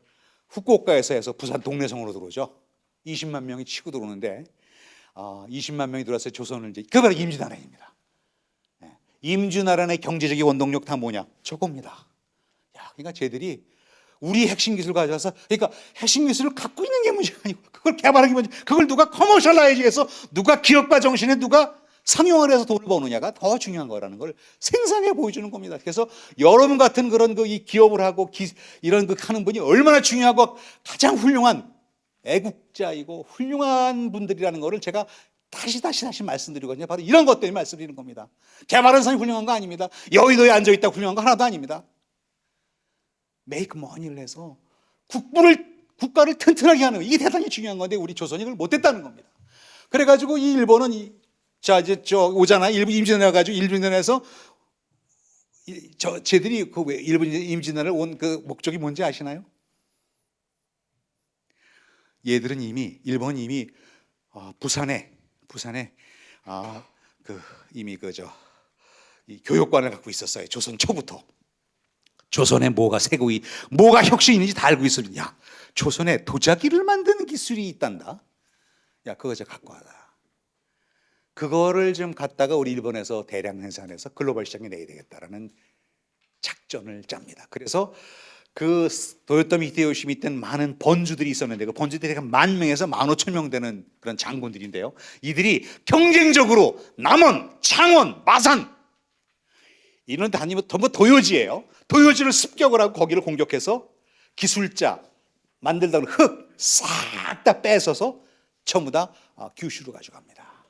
Speaker 6: 후쿠오카에서 해서 부산 동래성으로 들어오죠. 20만 명이 치고 들어오는데 20만 명이 들어와서 조선을 이제 그게 바로 임진왜란입니다. 임진왜란의 경제적인 원동력 다 뭐냐? 저겁니다. 그러니까 쟤들이 우리 핵심 기술 가져와서, 그러니까 핵심 기술을 갖고 있는 게 문제가 아니고 그걸 개발하기 문제, 그걸 누가 커머셜라이즈해서 누가 기업가 정신에 누가 상용을 해서 돈을 버느냐가 더 중요한 거라는 걸 생생하게 보여주는 겁니다. 그래서 여러분 같은 그런 이 기업을 하고 이런 하는 분이 얼마나 중요하고 가장 훌륭한 애국자이고 훌륭한 분들이라는 거를 제가 다시 말씀드리거든요. 바로 이런 것 때문에 말씀드리는 겁니다. 개발한 사람이 훌륭한 거 아닙니다. 여의도에 앉아있다고 훌륭한 거 하나도 아닙니다. 메이크 머니를 해서 국가를 튼튼하게 하는, 이게 대단히 중요한 건데 우리 조선이 그걸 못했다는 겁니다. 그래가지고 이 일본은 이제 오잖아요. 일본 임진왜란해가지고 일본에서 쟤들이 그 왜 일본 임진왜란을 온 그 목적이 뭔지 아시나요? 얘들은 일본 이미 부산에 이미 이 교육관을 갖고 있었어요. 조선 초부터. 조선에 뭐가 세고이, 뭐가 혁신이 있는지 다 알고 있으면, 야, 조선에 도자기를 만드는 기술이 있단다. 야, 그거 저 갖고 와라. 그거를 좀 갖다가 우리 일본에서 대량 생산해서 글로벌 시장에 내야 되겠다라는 작전을 짭니다. 그래서 그 도요토미 히데요시 밑에는 많은 번주들이 있었는데 그 번주들이 한 10,000명에서 15,000명 되는 그런 장군들인데요. 이들이 경쟁적으로 남원, 창원, 마산 이런 다니면 전부 도요지예요. 도요지를 습격을 하고 거기를 공격해서 기술자 만들다 보는 흙 싹 다 뺏어서 전부 다 규슈로 가져갑니다.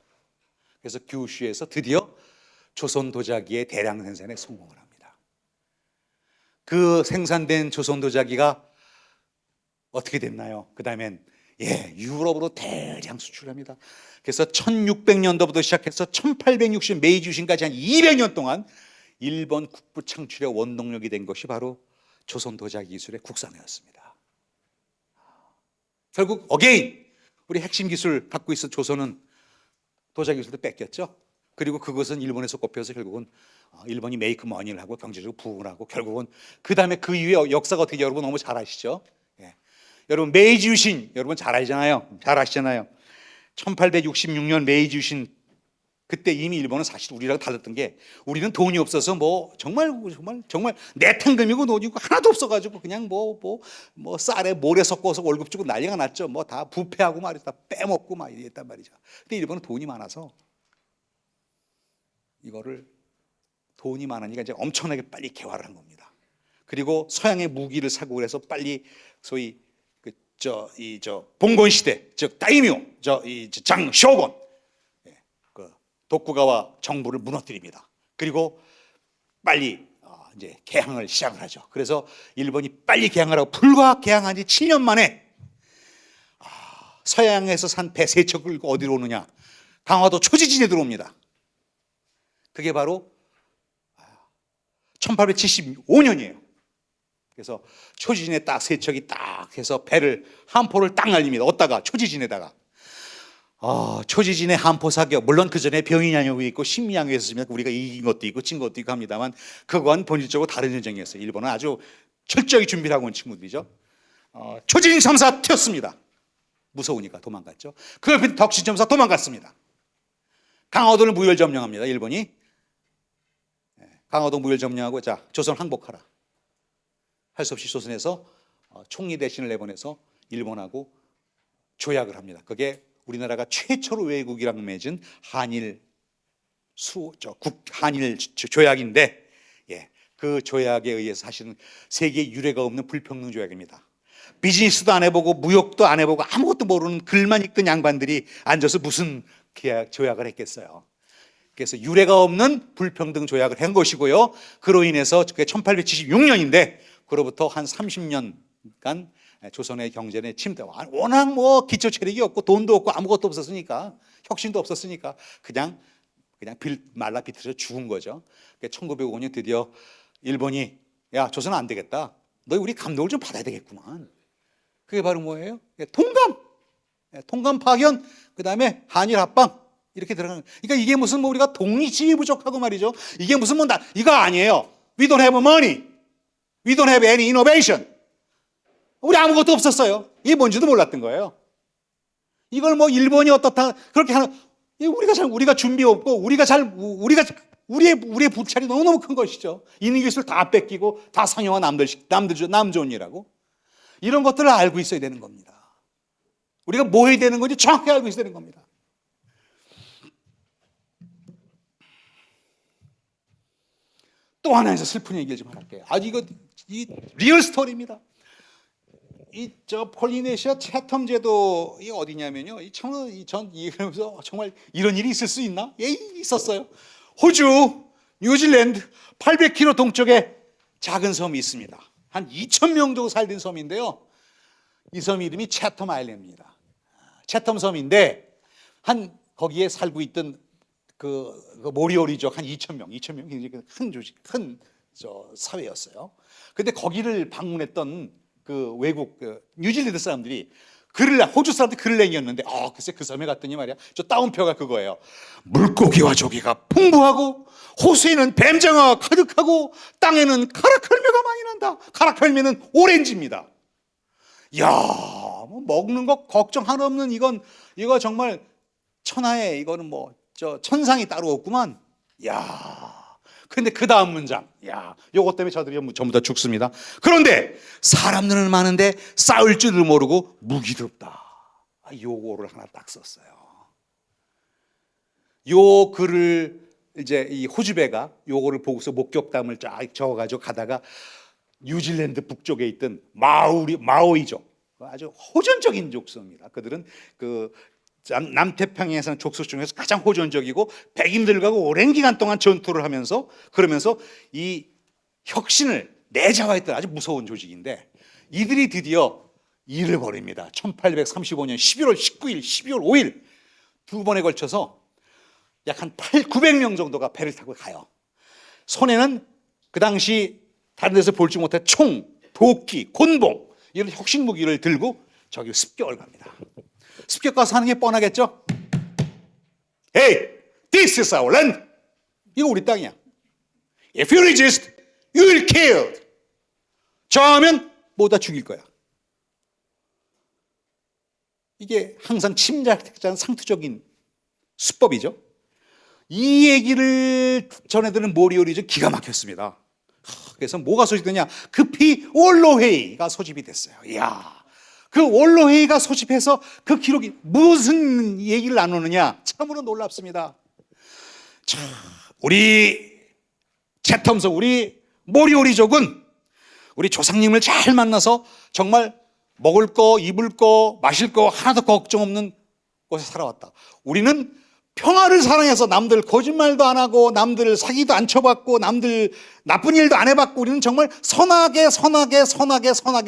Speaker 6: 그래서 규슈에서 드디어 조선 도자기의 대량 생산에 성공을 합니다. 그 생산된 조선 도자기가 어떻게 됐나요? 그 다음엔 유럽으로 대량 수출합니다. 그래서 1600년도부터 시작해서 1860 메이지 유신까지 한 200년 동안 일본 국부 창출의 원동력이 된 것이 바로 조선 도자기 기술의 국산화였습니다. 결국 어게인 우리 핵심 기술 갖고 있어 조선은 도자기 기술도 뺏겼죠. 그리고 그것은 일본에서 꼽혀서 결국은 일본이 메이크 머니를 하고 경제적으로 부흥을 하고 결국은 그 다음에 그 이후에 역사가 어떻게 여러분 너무 잘 아시죠? 여러분 메이지 유신 여러분 잘 알잖아요. 잘 아시잖아요. 1866년 메이지 유신 그때 이미 일본은 사실 우리랑 달랐던 게 우리는 돈이 없어서 뭐 정말 내탕금이고 돈이고 하나도 없어가지고 그냥 뭐 쌀에 모래 섞어서 월급 주고 난리가 났죠. 뭐 다 부패하고 말이죠. 다 빼먹고 막 이랬단 말이죠. 근데 일본은 돈이 많아서 이거를 돈이 많으니까 이제 엄청나게 빨리 개화를 한 겁니다. 그리고 서양의 무기를 사고 그래서 빨리 소위 봉건 시대 즉 다이묘 장 쇼군 도쿠가와 정부를 무너뜨립니다. 그리고 빨리 이제 개항을 시작을 하죠. 그래서 일본이 빨리 개항을 하고 불과 개항한 지 7년 만에 서양에서 산 배 3척을 끌고 어디로 오느냐? 강화도 초지진에 들어옵니다. 그게 바로 1875년이에요. 그래서 초지진에 딱 3척이 딱 해서 함포를 딱 날립니다. 어디다가 초지진에다가. 초지진의 함포 사격 물론 그 전에 병인양요가 있고 신미양요가 있었으면 우리가 이긴 것도 있고 진 것도 있고 합니다만 그건 본질적으로 다른 전쟁이었어요. 일본은 아주 철저히 준비를 하고 온 친구들이죠. 초지진 참사 튀었습니다. 무서우니까 도망갔죠. 그 옆에 덕신 참사 도망갔습니다. 강화도를 무혈 점령합니다. 일본이 강화도 무혈 점령하고 자 조선 항복하라. 할 수 없이 조선에서 총리 대신을 내보내서 일본하고 조약을 합니다. 그게 우리나라가 최초로 외국이랑 맺은 한일 조약인데 그 조약에 의해서 사실은 세계에 유례가 없는 불평등 조약입니다. 비즈니스도 안 해보고 무역도 안 해보고 아무것도 모르는 글만 읽던 양반들이 앉아서 무슨 조약을 했겠어요. 그래서 유례가 없는 불평등 조약을 한 것이고요. 그로 인해서 그게 1876년인데 그로부터 한 30년간 조선의 경제는 침대 워낙 뭐 기초 체력이 없고 돈도 없고 아무것도 없었으니까 혁신도 없었으니까 그냥 말라 비틀어져 죽은 거죠. 1905년 드디어 일본이 야 조선은 안 되겠다. 너 우리 감독을 좀 받아야 되겠구만. 그게 바로 뭐예요? 통감 파견 그다음에 한일 합방 이렇게 들어가는. 그러니까 이게 무슨 뭐 우리가 독립심이 부족하고 말이죠. 이게 무슨 뭐 이거 아니에요. We don't have money. We don't have any innovation. 우리 아무것도 없었어요. 이게 뭔지도 몰랐던 거예요. 이걸 뭐 일본이 어떻다 그렇게 하는 우리가 준비 없고 우리의 부찰이 너무너무 큰 것이죠. 있는 기술 다 뺏기고 다 상용화 남존이라고. 이런 것들을 알고 있어야 되는 겁니다. 우리가 뭐 해야 되는 건지 정확히 알고 있어야 되는 겁니다. 또 하나에서 슬픈 얘기를 좀 할게요. 이거 이 리얼 스토리입니다. 저 폴리네시아 채텀 제도 이 어디냐면요. 전 이러면서 정말 이런 일이 있을 수 있나? 예, 있었어요. 호주, 뉴질랜드 800km 동쪽에 작은 섬이 있습니다. 한 2,000명 정도 살던 섬인데요. 이 섬 이름이 채텀 아일랜드입니다. 채텀 섬인데 거기에 살고 있던 그 모리오리족 한 2,000명 굉장히 큰 조직, 큰 사회였어요. 근데 거기를 방문했던 그 외국 뉴질랜드 사람들이 호주 사람들이 글을 남겼는데 글쎄 그 섬에 갔더니 말이야, 저 따옴표가 그거예요. 물고기와 조개가 풍부하고 호수에는 뱀장어가 가득하고 땅에는 카라칼매가 많이 난다. 카라칼매는 오렌지입니다. 야, 뭐 먹는 거 걱정 하나 없는 이거 정말 천하에 이거는 뭐 천상이 따로 없구만. 야. 근데 그 다음 문장, 요것 때문에 저들이 전부 다 죽습니다. 그런데 사람들은 많은데 싸울 줄을 모르고 무기도 없다. 요거를 하나 딱 썼어요. 요 글을 이제 이 호주배가 요거를 보고서 목격담을 쫙 적어가지고 가다가 뉴질랜드 북쪽에 있던 마오이족, 아주 호전적인 족속입니다. 그들은 남태평양에서는 족속 중에서 가장 호전적이고 백인들과고 오랜 기간 동안 전투를 하면서 그러면서 이 혁신을 내자화했던 아주 무서운 조직인데, 이들이 드디어 일을 벌입니다. 1835년 11월 19일, 12월 5일 두 번에 걸쳐서 약 한 900명 정도가 배를 타고 가요. 손에는 그 당시 다른 데서 볼지 못한 총, 도끼, 곤봉 이런 혁신 무기를 들고 저기 습격을 갑니다. 습격 가서 하는 게 뻔하겠죠? Hey, this is our land. 이거 우리 땅이야. If you resist, you will killed. 저하면 모두 다 죽일 거야. 이게 항상 침략자는 상투적인 수법이죠. 이 얘기를 전해드는 모리오리족 기가 막혔습니다. 그래서 뭐가 소집되냐? 급히 원로회의가 소집이 됐어요. 이야. 그 원로회의가 소집해서 그 기록이 무슨 얘기를 나누느냐? 참으로 놀랍습니다. 자, 우리 채텀섬, 우리 모리오리족은 우리 조상님을 잘 만나서 정말 먹을 거, 입을 거, 마실 거 하나도 걱정 없는 곳에 살아왔다. 우리는 평화를 사랑해서 남들 거짓말도 안 하고 남들 사기도 안 쳐봤고 남들 나쁜 일도 안 해봤고 우리는 정말 선하게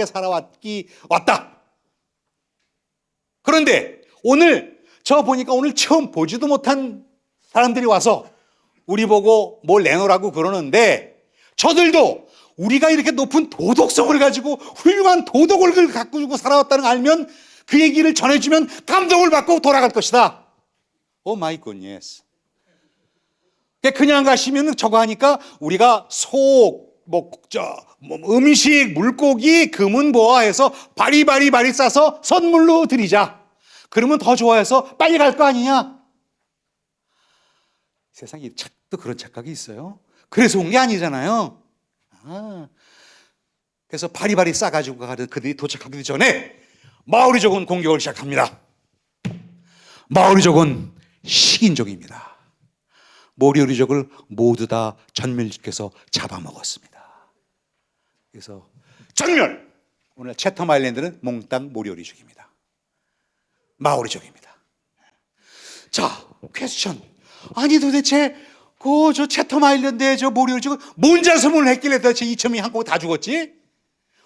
Speaker 6: 살아왔다. 그런데 오늘 보니까 오늘 처음 보지도 못한 사람들이 와서 우리 보고 뭘 내놓으라고 그러는데, 저들도 우리가 이렇게 높은 도덕성을 가지고 훌륭한 도덕을 갖고 살아왔다는 걸 알면 그 얘기를 전해주면 감동을 받고 돌아갈 것이다. 오 마이 굿니스. 그냥 가시면 저거 하니까 우리가 음식, 물고기, 금은 보아해서 바리바리 싸서 선물로 드리자. 그러면 더 좋아해서 빨리 갈 거 아니냐? 세상에 또 그런 착각이 있어요. 그래서 온 게 아니잖아요. 그래서 바리바리 싸가지고 가는 그들이 도착하기 전에 마오리족은 공격을 시작합니다. 마오리족은 식인종입니다. 모리오리족을 모두 다 전멸시켜서 잡아먹었습니다. 그래서 전멸! 오늘 채텀 아일랜드는 몽땅 모리오리족입니다. 마오리족입니다. 자, 퀘스천. 아니 도대체 저 채텀 아일랜드에 저 모리오리족은 뭔 자수문을 했길래 도대체 2,000명이 한꺼번에 다 죽었지?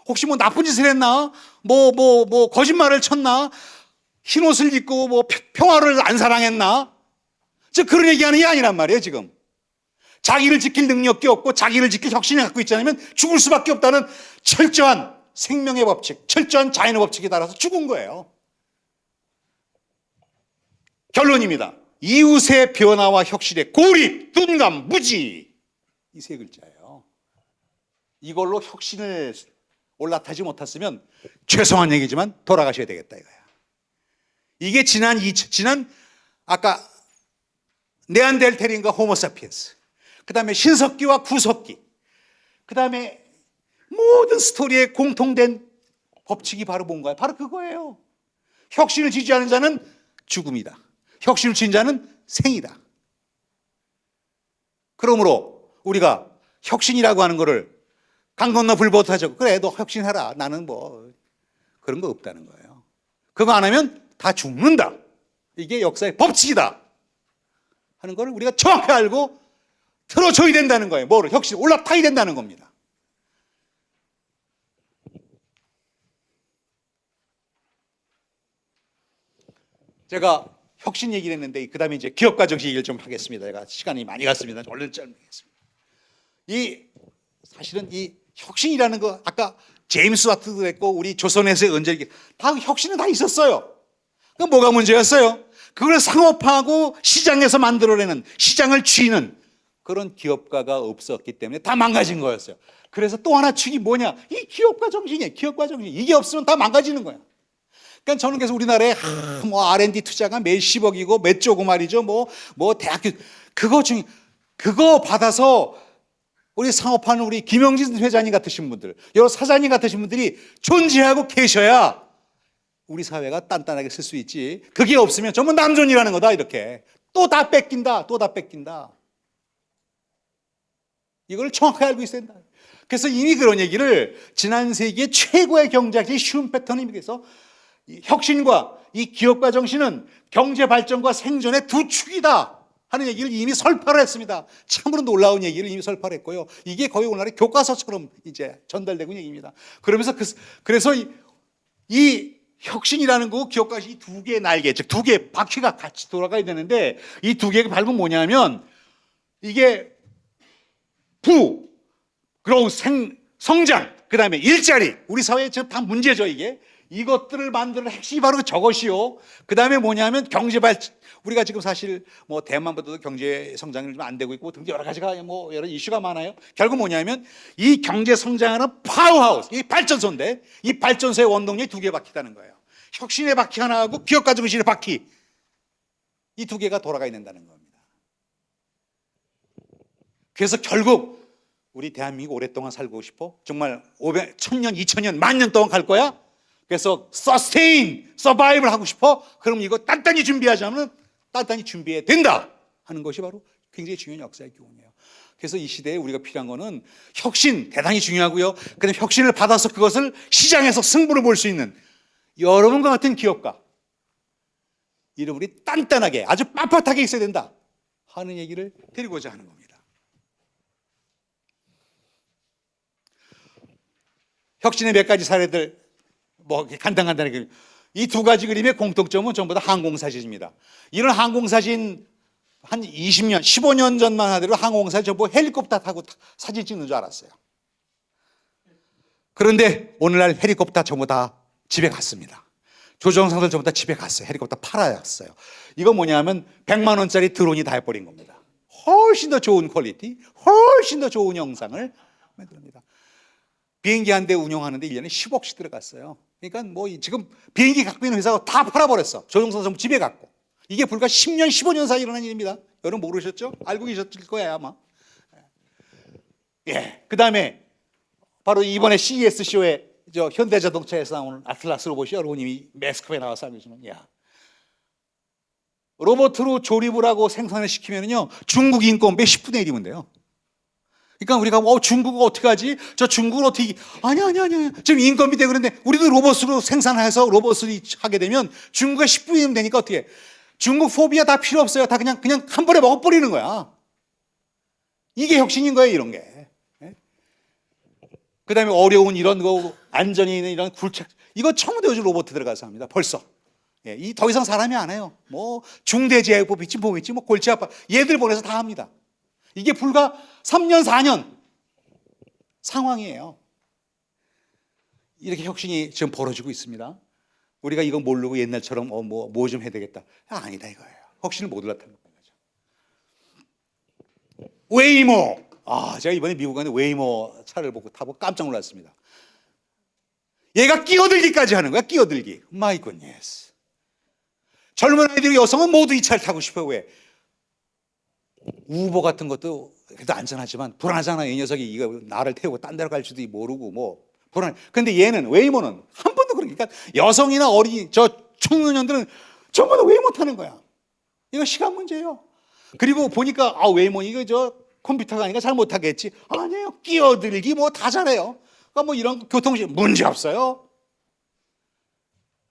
Speaker 6: 혹시 뭐 나쁜 짓을 했나? 뭐 거짓말을 쳤나? 흰 옷을 입고 뭐 평화를 안 사랑했나? 그런 얘기하는 게 아니란 말이에요. 지금 자기를 지킬 능력이 없고 자기를 지킬 혁신을 갖고 있지 않으면 죽을 수밖에 없다는 철저한 생명의 법칙, 철저한 자연의 법칙에 따라서 죽은 거예요. 결론입니다. 이웃의 변화와 혁신의 고립, 둔감, 무지, 이 세 글자예요. 이걸로 혁신을 올라타지 못했으면 죄송한 얘기지만 돌아가셔야 되겠다 이거야. 이게 지난 아까 네안데르탈인과 호모사피엔스, 그 다음에 신석기와 구석기, 그 다음에 모든 스토리에 공통된 법칙이 바로 뭔가요? 바로 그거예요. 혁신을 지지하는 자는 죽음이다. 혁신을 지지하는 자는 생이다. 그러므로 우리가 혁신이라고 하는 거를 강 건너 불보듯 하죠. 그래, 너 혁신해라. 나는 뭐 그런 거 없다는 거예요. 그거 안 하면 다 죽는다. 이게 역사의 법칙이다 하는 걸 우리가 정확히 알고 틀어줘야 된다는 거예요. 뭐를? 혁신, 올라타야 된다는 겁니다. 제가 혁신 얘기를 했는데 그 다음에 이제 기업가 정신 얘기를 좀 하겠습니다. 제가 시간이 많이 갔습니다. 얼른 짧겠습니다. 사실은 이 혁신이라는 거 아까 제임스 와트도 했고 우리 조선에서의 언제 다 혁신은 다 있었어요. 그 뭐가 문제였어요? 그걸 상업화하고 시장에서 만들어내는 시장을 쥐는 그런 기업가가 없었기 때문에 다 망가진 거였어요. 그래서 또 하나 축이 뭐냐? 이 기업가 정신이에요. 기업가 정신. 이게 없으면 다 망가지는 거야. 그러니까 저는 그래서 우리나라에 뭐 R&D 투자가 몇십억이고 몇 조고 말이죠. 뭐 대학교 그거 받아서 우리 상업하는 우리 김영진 회장님 같으신 분들, 여러 사장님 같으신 분들이 존재하고 계셔야 우리 사회가 단단하게 쓸 수 있지. 그게 없으면 전부 남존이라는 거다. 이렇게 또 다 뺏긴다. 또 다 뺏긴다. 이걸 정확하게 알고 있어야 된다. 그래서 이미 그런 얘기를 지난 세기의 최고의 경제학자 슈페터님께서 혁신과 이 기업가 정신은 경제 발전과 생존의 두 축이다 하는 얘기를 이미 설파를 했습니다. 참으로 놀라운 얘기를 이미 설파를 했고요. 이게 거의 오늘날의 교과서처럼 이제 전달되고 있는 얘기입니다. 그러면서 그래서 이 혁신이라는 거 기업가 이 두 개의 날개, 즉 두 개의 바퀴가 같이 돌아가야 되는데 이 두 개의 밟은 뭐냐면 이게 그리고 성장, 그 다음에 일자리, 우리 사회에 지금 다 문제죠, 이게. 이것들을 만드는 핵심이 바로 저것이요. 그 다음에 뭐냐면 경제 발전. 우리가 지금 사실 뭐 대만보다도 경제 성장이 좀 안 되고 있고 등등 여러 가지가 뭐 여러 이슈가 많아요. 결국 뭐냐면 이 경제 성장하는 파워하우스, 이 발전소인데 이 발전소의 원동력이 두 개 바퀴다는 거예요. 혁신의 바퀴 하나하고 기업가 정신의 바퀴. 이 두 개가 돌아가야 된다는 겁니다. 그래서 결국 우리 대한민국 오랫동안 살고 싶어? 정말 500, 1000년, 2000년, 10,000년 동안 갈 거야? 그래서 sustain, survival 하고 싶어? 그럼 이거 단단히 준비하자면 단단히 준비해야 된다 하는 것이 바로 굉장히 중요한 역사의 교훈이에요. 그래서 이 시대에 우리가 필요한 거는 혁신 대단히 중요하고요. 그다음에 혁신을 받아서 그것을 시장에서 승부를 볼 수 있는 여러분과 같은 기업가 이를 우리 단단하게 아주 빳빳하게 있어야 된다 하는 얘기를 드리고자 하는 겁니다. 혁신의 몇 가지 사례들 뭐 간단하게 이 두 가지 그림의 공통점은 전부 다 항공사진입니다. 이런 항공사진 한 20년, 15년 전만 하더라도 항공사진 전부 헬리콥터 타고 사진 찍는 줄 알았어요. 그런데 오늘날 헬리콥터 전부 다 집에 갔습니다. 조종사들 전부 다 집에 갔어요. 헬리콥터 팔아왔어요. 이거 뭐냐면 100만 원짜리 드론이 다 해버린 겁니다. 훨씬 더 좋은 퀄리티, 훨씬 더 좋은 영상을 만듭니다. 비행기 한 대 운영하는데 1년에 10억씩 들어갔어요. 그러니까 뭐 지금 비행기 갖고 있는 회사가 다 팔아버렸어. 조종사 전부 집에 갔고. 이게 불과 10년, 15년 사이 일어난 일입니다. 여러분 모르셨죠? 알고 계셨을 거예요 아마. 예. 그 다음에 바로 이번에 CES 쇼에 현대자동차에서 나오는 아틀라스 로봇이 여러분 이미 매스컴에 나와서 알고 계시면 로봇으로 조립을 하고 생산을 시키면요 중국 인건비 10분의 1이면 돼요. 그러니까 우리가 중국은 어떻게 하지? 저 중국은 어떻게 아니야. 지금 인건비 되고 그런데 우리도 로봇으로 생산해서 로봇을 하게 되면 중국의 10분이면 되니까 어떻게 해? 중국 포비아 다 필요 없어요. 다 그냥 한 번에 먹어버리는 거야. 이게 혁신인 거예요, 이런 게. 그 다음에 어려운 이런 거 안전이 있는 이런 굴착 이거 전부 다 요즘 로봇 들어가서 합니다. 벌써. 이 더 이상 사람이 안 해요. 뭐 중대재해법 있지 뭐 있지 뭐 골치 아파 얘들 보내서 다 합니다. 이게 불과 3년, 4년 상황이에요. 이렇게 혁신이 지금 벌어지고 있습니다. 우리가 이거 모르고 옛날처럼 뭐 좀 해야 되겠다. 아니다 이거예요. 혁신을 못 올라타는 거죠. 웨이모. 제가 이번에 미국 갔는데 웨이모 차를 보고 타고 깜짝 놀랐습니다. 얘가 끼어들기까지 하는 거야. 끼어들기. 마이 굿네스. 젊은 아이들이 여성은 모두 이 차를 타고 싶어요. 왜? 우버 같은 것도 그래도 안전하지만 불안하잖아요. 이 녀석이 이거 나를 태우고 딴 데로 갈지도 모르고 뭐 근데 얘는 웨이모는 한 번도 그러니까 여성이나 어린이 저 청소년들은 전부 다 웨이모 타는 거야. 이거 시간 문제예요. 그리고 보니까 웨이모 이거 저 컴퓨터가 아니까 잘 못하겠지. 아니에요. 끼어들기 뭐 다 잘해요. 그러니까 뭐 이런 교통식 문제 없어요.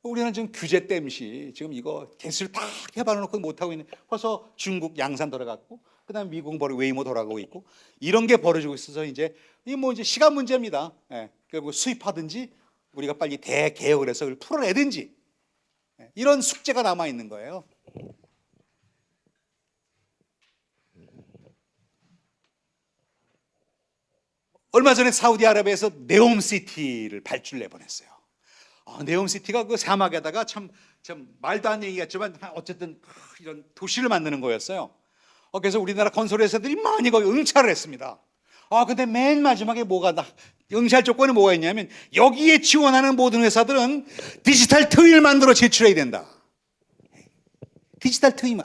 Speaker 6: 우리는 지금 규제 땜시 지금 이거 개수를 다 개발해놓고 못하고 있는. 벌써 중국 양산 돌아갔고, 그다음 미국 웨이모 돌아가고 있고, 이런 게 벌어지고 있어서 이제 이 뭐 이제 시간 문제입니다. 예. 그리고 수입하든지 우리가 빨리 대개혁을 해서 그걸 풀어내든지, 예. 이런 숙제가 남아 있는 거예요. 얼마 전에 사우디아라비아에서 네옴시티를 발주를 내보냈어요. 네옴시티가 그 사막에다가 참 말도 안 되는 얘기겠지만 어쨌든 이런 도시를 만드는 거였어요. 그래서 우리나라 건설 회사들이 많이 거기 응찰을 했습니다. 근데 맨 마지막에 응찰 조건이 뭐가 있냐면 여기에 지원하는 모든 회사들은 디지털 트윈을 만들어 제출해야 된다. 디지털 트윈,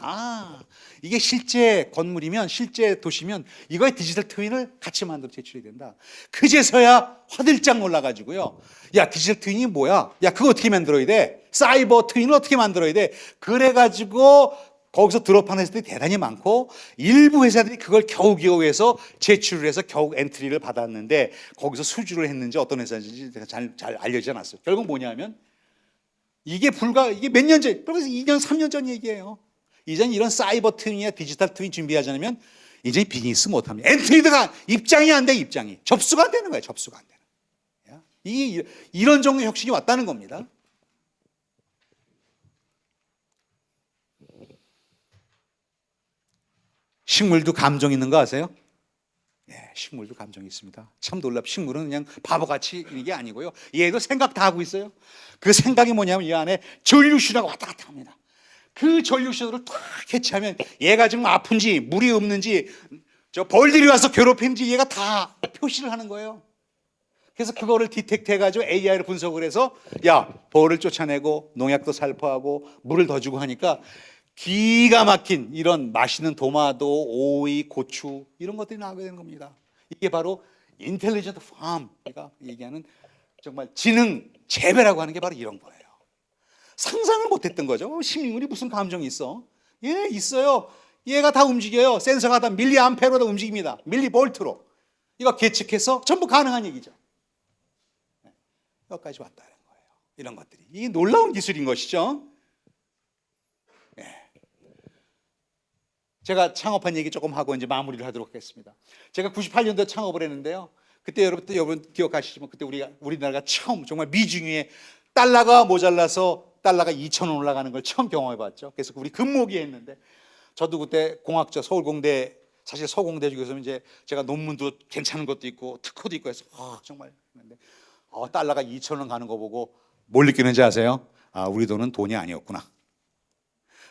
Speaker 6: 이게 실제 건물이면, 실제 도시면 이거에 디지털 트윈을 같이 만들어 제출해야 된다. 그제서야 화들짝 놀라가지고요. 야, 디지털 트윈이 뭐야? 야, 그거 어떻게 만들어야 돼? 사이버 트윈을 어떻게 만들어야 돼? 그래가지고 거기서 드롭하는 회사들이 대단히 많고, 일부 회사들이 그걸 겨우겨우 해서 제출을 해서 겨우 엔트리를 받았는데, 거기서 수주를 했는지 어떤 회사인지 잘 알려지지 않았어요. 결국 뭐냐면 이게 몇 년 전, 그래서 2년, 3년 전 얘기예요. 이전 이런 사이버 트윈이나 디지털 트윈 준비하지 않으면 이제 비즈니스 못합니다. 엔트리드가 입장이 안 돼, 접수가 안 되는 거예요. 접수가 안 되는. 이런 종류의 혁신이 왔다는 겁니다. 식물도 감정 있는 거 아세요? 네, 식물도 감정이 있습니다. 참 식물은 그냥 바보같이 있는 게 아니고요. 얘도 생각 다 하고 있어요. 그 생각이 뭐냐면 이 안에 전류신호가 왔다 갔다 합니다. 그 전류신호를 탁 캐치하면 얘가 지금 아픈지, 물이 없는지, 저 벌들이 와서 괴롭힌지 얘가 다 표시를 하는 거예요. 그래서 그거를 디텍트 해가지고 AI를 분석을 해서 벌을 쫓아내고 농약도 살포하고 물을 더 주고 하니까 기가 막힌 이런 맛있는 도마도, 오이, 고추 이런 것들이 나오게 되는 겁니다. 이게 바로 인텔리전트 팜, 우리가 얘기하는 정말 지능 재배라고 하는 게 바로 이런 거예요. 상상을 못했던 거죠. 식물이 무슨 감정이 있어? 있어요. 얘가 다 움직여요. 센서가 다 밀리암페어로 다 움직입니다. 밀리볼트로. 이거 계측해서 전부 가능한 얘기죠. 여기까지 왔다는 거예요. 이런 것들이. 이 놀라운 기술인 것이죠. 제가 창업한 얘기 조금 하고 이제 마무리를 하도록 하겠습니다. 제가 98년도에 창업을 했는데요. 그때 여러분 기억하시지만 그때 우리나라가 처음 정말 미중위에 달러가 모자라서 달러가 2,000원 올라가는 걸 처음 경험해봤죠. 그래서 우리 금모기 했는데 저도 그때 공학적 서울공대, 사실 서공대 중에서 이제 제가 논문도 괜찮은 것도 있고 특허도 있고 해서 정말 했는데 달러가 2,000원 가는 거 보고 뭘 느끼는지 아세요? 우리 돈은 돈이 아니었구나.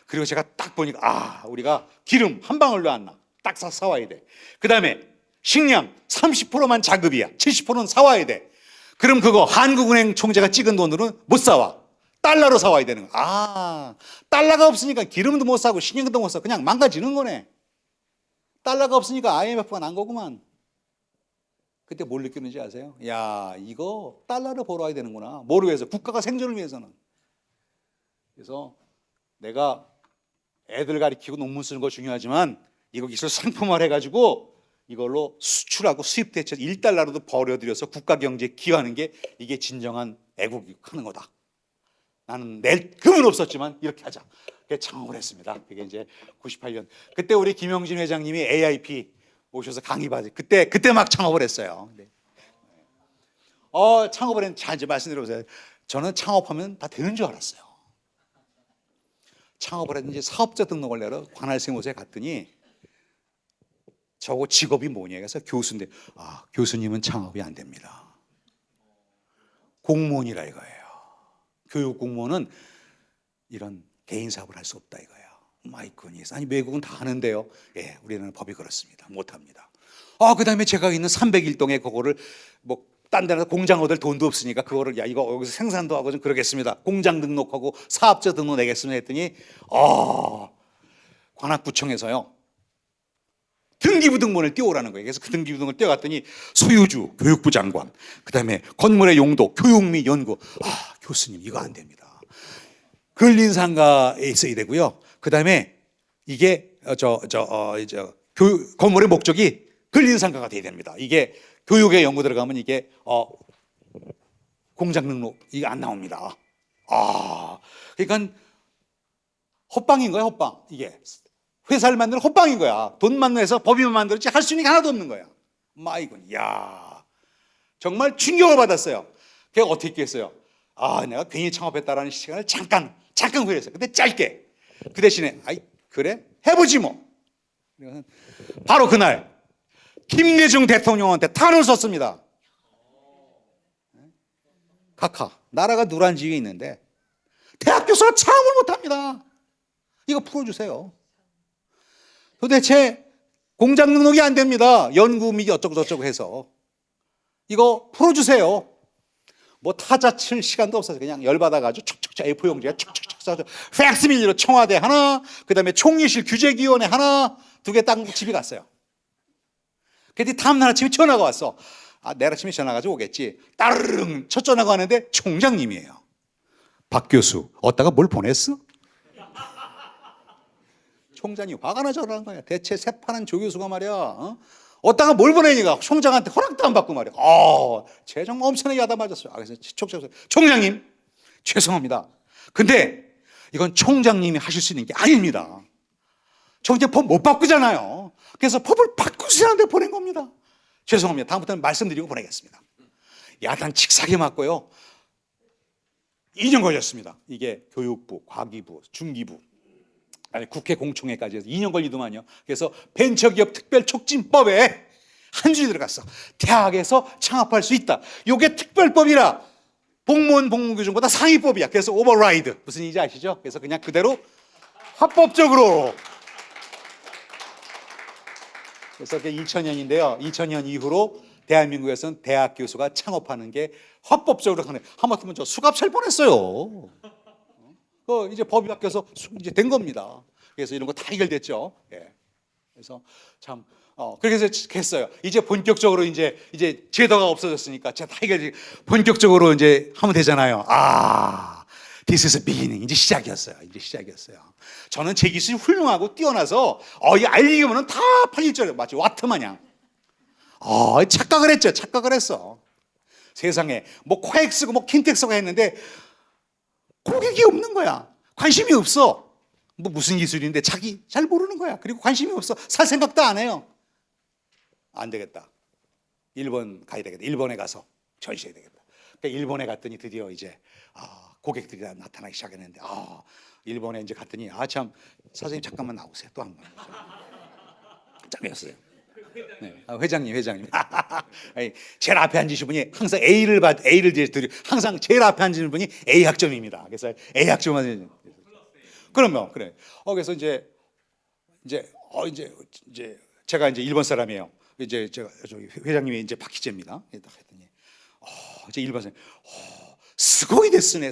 Speaker 6: 그리고 제가 딱 보니까 우리가 기름 한 방울도 안 나. 딱 사와야 돼. 그 다음에 식량 30%만 자급이야. 70%는 사와야 돼. 그럼 그거 한국은행 총재가 찍은 돈으로는 못 사와. 달러로 사와야 되는 거야. 달러가 없으니까 기름도 못 사고 식량도 못 사고 그냥 망가지는 거네. 달러가 없으니까 IMF가 난 거구만. 그때 뭘 느꼈는지 아세요? 이거 달러로 벌어와야 되는구나. 뭐를 위해서? 국가가 생존을 위해서는. 그래서 내가 애들 가르치고 논문 쓰는 거 중요하지만 이거 기술 상품화를 해가지고 이걸로 수출하고 수입 대체 1달러로도 벌어들여서 국가 경제에 기여하는 게 이게 진정한 애국하는 거다. 나는 낼 금은 없었지만 이렇게 하자. 그래서 창업을 했습니다. 그게 이제 98년. 그때 우리 김영진 회장님이 AIP 오셔서 강의 받으. 그때 막 창업을 했어요. 네. 창업을 했는데 자 이제 말씀드려보세요. 저는 창업하면 다 되는 줄 알았어요. 창업을 했는지 사업자 등록을 내러 관할세무서에 갔더니 저거 직업이 뭐냐 해서 교수인데 교수님은 창업이 안 됩니다. 공무원이라 이거예요. 교육 공무원은 이런 개인 사업을 할 수 없다 이거예요. 마이 굿니스. 아니 외국은 다 하는데요. 우리는 법이 그렇습니다. 못 합니다. 그다음에 제가 있는 301동에 그거를 뭐 딴 데서 공장 얻을 돈도 없으니까 그거를 이거 여기서 생산도 하고 좀 그러겠습니다. 공장 등록하고 사업자 등록 내겠습니다 했더니 관악구청에서요. 등기부 등본을 띄워오라는 거예요. 그래서 그 등기부 등본을 띄워갔더니 소유주 교육부 장관, 그다음에 건물의 용도 교육 및 연구. 아, 교수님 이거 안 됩니다. 근린상가에 있어야 되고요. 그다음에 이게 건물의 목적이 근린상가가 돼야 됩니다. 이게 교육에 연구 들어가면 이게 공장 등록 이게 안 나옵니다. 그러니까 헛방인 거야, 헛방. 이게 회사를 만드는 헛방인 거야. 돈만 내서 법인만 만들었지 할 수 있는 게 하나도 없는 거야. 마이군, 야, 정말 충격을 받았어요. 걔가 어떻게 했겠어요? 내가 괜히 창업했다라는 시간을 잠깐 후회했어요. 근데 짧게. 그 대신에 그래 해보지 뭐. 바로 그날 김대중 대통령한테 탄원을 썼습니다. 각하, 나라가 누란 지위에 있는데 대학 교수가 창업을 못합니다. 이거 풀어주세요. 도대체 공장 등록이 안 됩니다. 연구 및 어쩌고 저쩌고 해서 이거 풀어주세요. 뭐 타자 칠 시간도 없어서 그냥 열받아가지고 촉촉촉 A4 용지에 촉촉촉 써서 팩스밀리로 청와대 하나, 그 다음에 총리실 규제위원회 하나, 2개 딱 집에 갔어요. 그랬더니 다음날 아침에 전화가 왔어. 내일 아침에 전화 가지고 오겠지. 따르릉 첫 전화가 왔는데 총장님이에요. 박 교수, 어디다가 뭘 보냈어? 총장이 화가 나 전화한 거야. 대체 새파란 조 교수가 말이야. 어디다가 뭘 보내니까 총장한테 허락도 안 받고 말이야. 쟤 정말 엄청나게 야단 맞았어요. 그래서 총장님, 죄송합니다. 근데 이건 총장님이 하실 수 있는 게 아닙니다. 총장 법 못 바꾸잖아요. 그래서 법을 바꾸시라는데 보낸 겁니다. 죄송합니다. 다음부터는 말씀드리고 보내겠습니다. 야단 칙사게 맞고요. 2년 걸렸습니다. 이게 교육부, 과기부, 중기부, 아니 국회 공청회까지 해서 2년 걸리더만요. 그래서 벤처기업 특별촉진법에 한 줄이 들어갔어. 대학에서 창업할 수 있다. 이게 특별법이라 공무원 복무규정보다 상위법이야. 그래서 오버라이드. 무슨 얘기인지 아시죠? 그래서 그냥 그대로 합법적으로. 그래서 그게 2000년인데요. 2000년 이후로 대한민국에서는 대학 교수가 창업하는 게 합법적으로 하는. 하마터면 저 수갑 찰 뻔했어요. 이제 법이 바뀌어서 이제 된 겁니다. 그래서 이런 거 다 해결됐죠. 예. 그래서 참 그렇게 해서 했어요. 이제 본격적으로 이제 제도가 없어졌으니까 제가 다 해결 본격적으로 이제 하면 되잖아요. This is beginning. 이제 시작이었어요. 저는 제 기술이 훌륭하고 뛰어나서 이 알리기면은 다 팔릴 줄 알아요. 마치 와트 마냥. 착각을 했어. 세상에 뭐 코엑스고 뭐 킨텍스가 했는데 고객이 없는 거야. 관심이 없어. 뭐 무슨 기술인데 자기 잘 모르는 거야. 그리고 관심이 없어. 살 생각도 안 해요. 안 되겠다. 일본 가야 되겠다. 일본에 가서 전시해야 되겠다. 그러니까 일본에 갔더니 드디어 이제 고객들이 나타나기 시작했는데 일본에 이제 갔더니 참 선생님 잠깐만 나오세요. 또 한 번. 짱이었어요. 네. 회장님. 아니, 제일 앞에 앉으신 분이 항상 A를 드리 항상 제일 앞에 앉으신 분이 A 학점입니다. 그래서 A 학점만 그러면 그래. 그래서 이제 제가 이제 일본 사람이에요. 이제 제가 저기 회장님이 이제 박희재입니다. 딱 했더니 이제 일본 사람 스고이 데스네.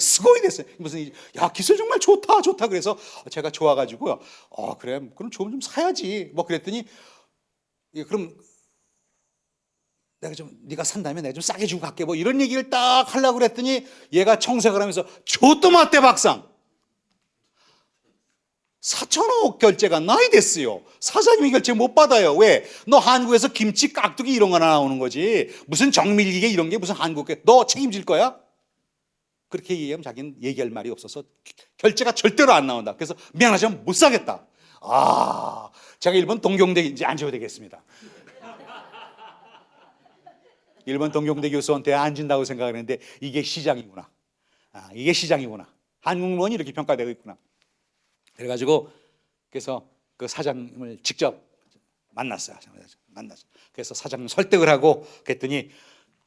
Speaker 6: 무슨 기술 정말 좋다. 그래서 제가 좋아가지고요. 그래 그럼 좀 사야지. 뭐 그랬더니 그럼 네가 산다면 내가 좀 싸게 주고 갈게. 뭐 이런 얘기를 딱 하려고 그랬더니 얘가 청색을 하면서 조또마떼 박상 4천억 결제가 나이 됐어요. 사장님이 결제 못 받아요. 왜? 너 한국에서 김치 깍두기 이런 거 나오는 거지. 무슨 정밀기계 이런 게 무슨 한국에 너 책임질 거야? 그렇게 얘기하면 자기는 얘기할 말이 없어서 결제가 절대로 안 나온다. 그래서 미안하지만 못 사겠다. 제가 일본 동경대 이제 앉아야 되겠습니다. 일본 동경대 교수한테 앉은다고 생각하는데 이게 시장이구나. 한국 문이 이렇게 평가되고 있구나. 그래가지고 그래서 그 사장님을 직접 만났어요. 그래서 사장님 설득을 하고 그랬더니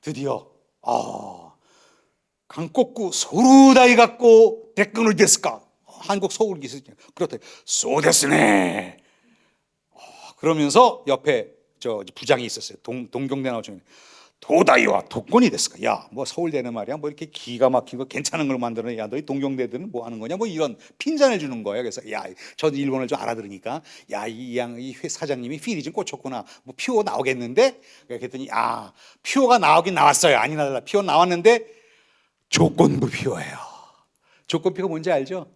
Speaker 6: 드디어 강곡구 소루다이 갖고 대끈을 됐을까? 한국 서울 기술 그렇다. 소데스네. 그러면서 옆에 저 부장이 있었어요. 동경대 나오신 도다이와 독권이 됐을까? 야, 뭐 서울대는 말이야, 뭐 이렇게 기가 막힌 거 괜찮은 걸 만드는, 야, 너희 동경대들은 뭐 하는 거냐? 뭐 이런 핀잔을 주는 거예요. 그래서 야, 저도 일본을 좀 알아들으니까, 야, 이 사장님이 필이 좀 꽂혔구나. 뭐 피오 나오겠는데? 그랬더니, 아, 피오가 나오긴 나왔어요. 아니나 달라. 피오 나왔는데 조건부 피오예요. 조건부가 뭔지 알죠?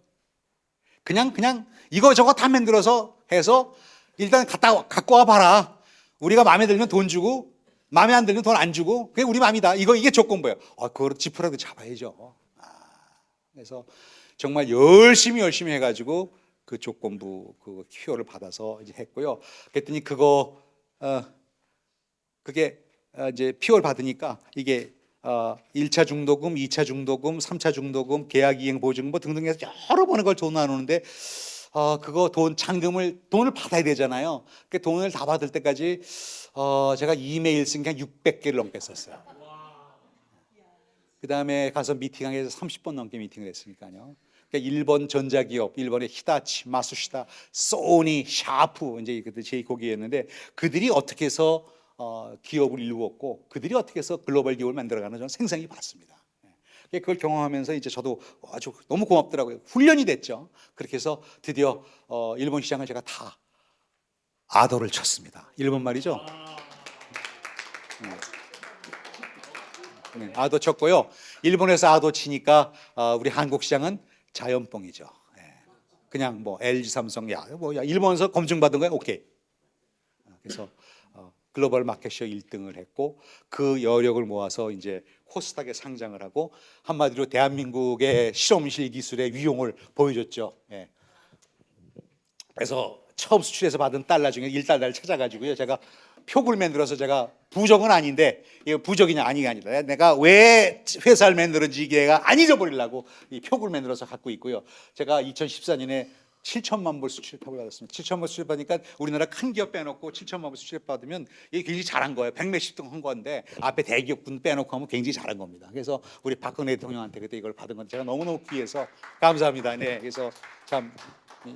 Speaker 6: 그냥 이거 저거 다 만들어서 해서 일단 갖고 와 봐라. 우리가 마음에 들면 돈 주고 마음에 안 들면 돈 안 주고 그게 우리 마음이다. 이게 조건부예요. 그거를 지푸라도 잡아야죠. 그래서 정말 열심히 해가지고 그 조건부 그 키워를 받아서 이제 했고요. 그랬더니 그게 이제 피오를 받으니까 이게 1차 중도금, 2차 중도금, 3차 중도금, 계약이행 보증금 뭐 등등 해서 여러 번의 걸 돈 나누는데 그거 돈을 받아야 되잖아요. 그 돈을 다 받을 때까지 제가 이메일 쓴 게 한 600개를 넘게 썼어요. 그 다음에 가서 미팅하게 해서 30번 넘게 미팅을 했으니까요. 그러니까 일본 전자기업, 일본의 히다치, 마수시다, 소니, 샤프 이제 그때 제 고기였는데 그들이 어떻게 해서 기업을 이루었고 그들이 어떻게 해서 글로벌 기업을 만들어가는 저는 생생히 봤습니다. 그걸 경험하면서 이제 저도 아주 너무 고맙더라고요. 훈련이 됐죠. 그렇게 해서 드디어 일본 시장을 제가 다 아도를 쳤습니다. 일본 말이죠. 아도 쳤고요. 일본에서 아도 치니까 우리 한국 시장은 자연뽕이죠. 그냥 뭐 LG, 삼성, 야 일본에서 검증받은 거야, 오케이. 그래서 글로벌 마켓쇼 1등을 했고 그 여력을 모아서 이제 코스닥에 상장을 하고 한마디로 대한민국의 실험실 기술의 위용을 보여줬죠. 그래서 처음 수출해서 받은 달러 중에 1달러를 찾아가지고요. 제가 표를 만들어서 제가 부적은 아닌데 이거 부적이냐 아니가 아니라 내가 왜 회사를 만들었는지 이게가 안 잊어버리려고 이 표를 만들어서 갖고 있고요. 제가 2014년에 7천만 불 수출협을 받았습니다. 7천만 불 수출 받으니까 우리나라 큰 기업 빼놓고 7천만 불 수출 받으면 이게 굉장히 잘한 거예요. 100몇십 등 한 건데 앞에 대기업군 빼놓고 하면 굉장히 잘한 겁니다. 그래서 우리 박근혜 대통령한테 그때 이걸 받은 건 제가 너무너무 귀해서 감사합니다. 네, 그래서 참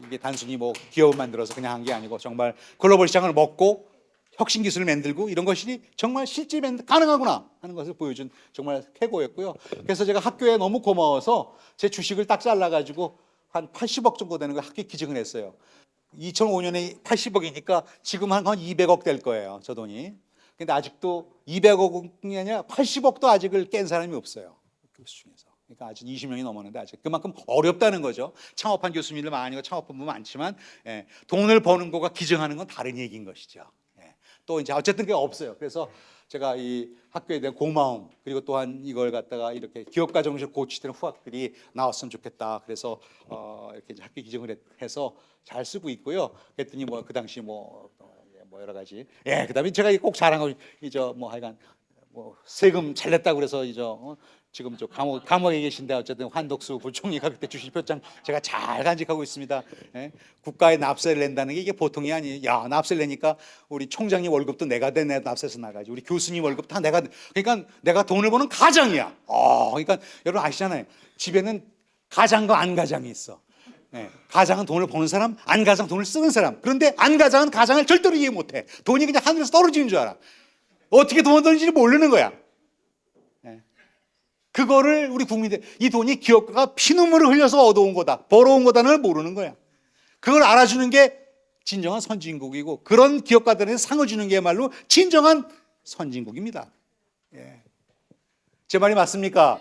Speaker 6: 이게 단순히 뭐 기업을 만들어서 그냥 한 게 아니고 정말 글로벌 시장을 먹고 혁신 기술을 만들고 이런 것이 정말 실제 가능하구나 하는 것을 보여준 정말 쾌거였고요. 그래서 제가 학교에 너무 고마워서 제 주식을 딱 잘라가지고 한 80억 정도 되는 거 학교에 기증을 했어요. 2005년에 80억이니까 지금 한 200억 될 거예요, 저 돈이. 근데 아직도 200억이 아니라 80억도 아직을 깬 사람이 없어요, 교수 중에서. 그러니까 아직 20명이 넘었는데 아직 그만큼 어렵다는 거죠. 창업한 교수님들 많이 창업한 분 많지만 돈을 버는 거가 기증하는 건 다른 얘기인 것이죠. 또 이제 어쨌든 그게 없어요. 그래서 제가 이 학교에 대한 고마움 그리고 또한 이걸 갖다가 이렇게 기업가 정신을 고취되는 후학들이 나왔으면 좋겠다. 그래서 이렇게 이제 학교 기증을 해서 잘 쓰고 있고요. 그랬더니 뭐 그 당시 뭐 여러 가지 그다음에 제가 꼭 자랑하고 이제 뭐 하여간 뭐 세금 잘 냈다고 그래서 이제 지금 저 감옥에 계신데 어쨌든 한덕수 부총리가 그때 주식 표창 제가 잘 간직하고 있습니다. 국가에 납세를 낸다는 게 이게 보통이 아니에요. 야, 납세를 내니까 우리 총장님 월급도 내가 내 납세에서 나가지. 우리 교수님 월급 다 내가. 그러니까 내가 돈을 버는 가장이야. 그러니까 여러분 아시잖아요. 집에는 가장과 안 가장이 있어. 가장은 돈을 버는 사람, 안 가장 돈을 쓰는 사람. 그런데 안 가장은 가장을 절대로 이해 못해. 돈이 그냥 하늘에서 떨어지는 줄 알아. 어떻게 돈 버는지 모르는 거야. 그거를 우리 국민들 이 돈이 기업가가 피눈물을 흘려서 얻어온 거다, 벌어온 거다는 걸 모르는 거야. 그걸 알아주는 게 진정한 선진국이고 그런 기업가들한테 상을 주는 게 말로 진정한 선진국입니다. 제 말이 맞습니까?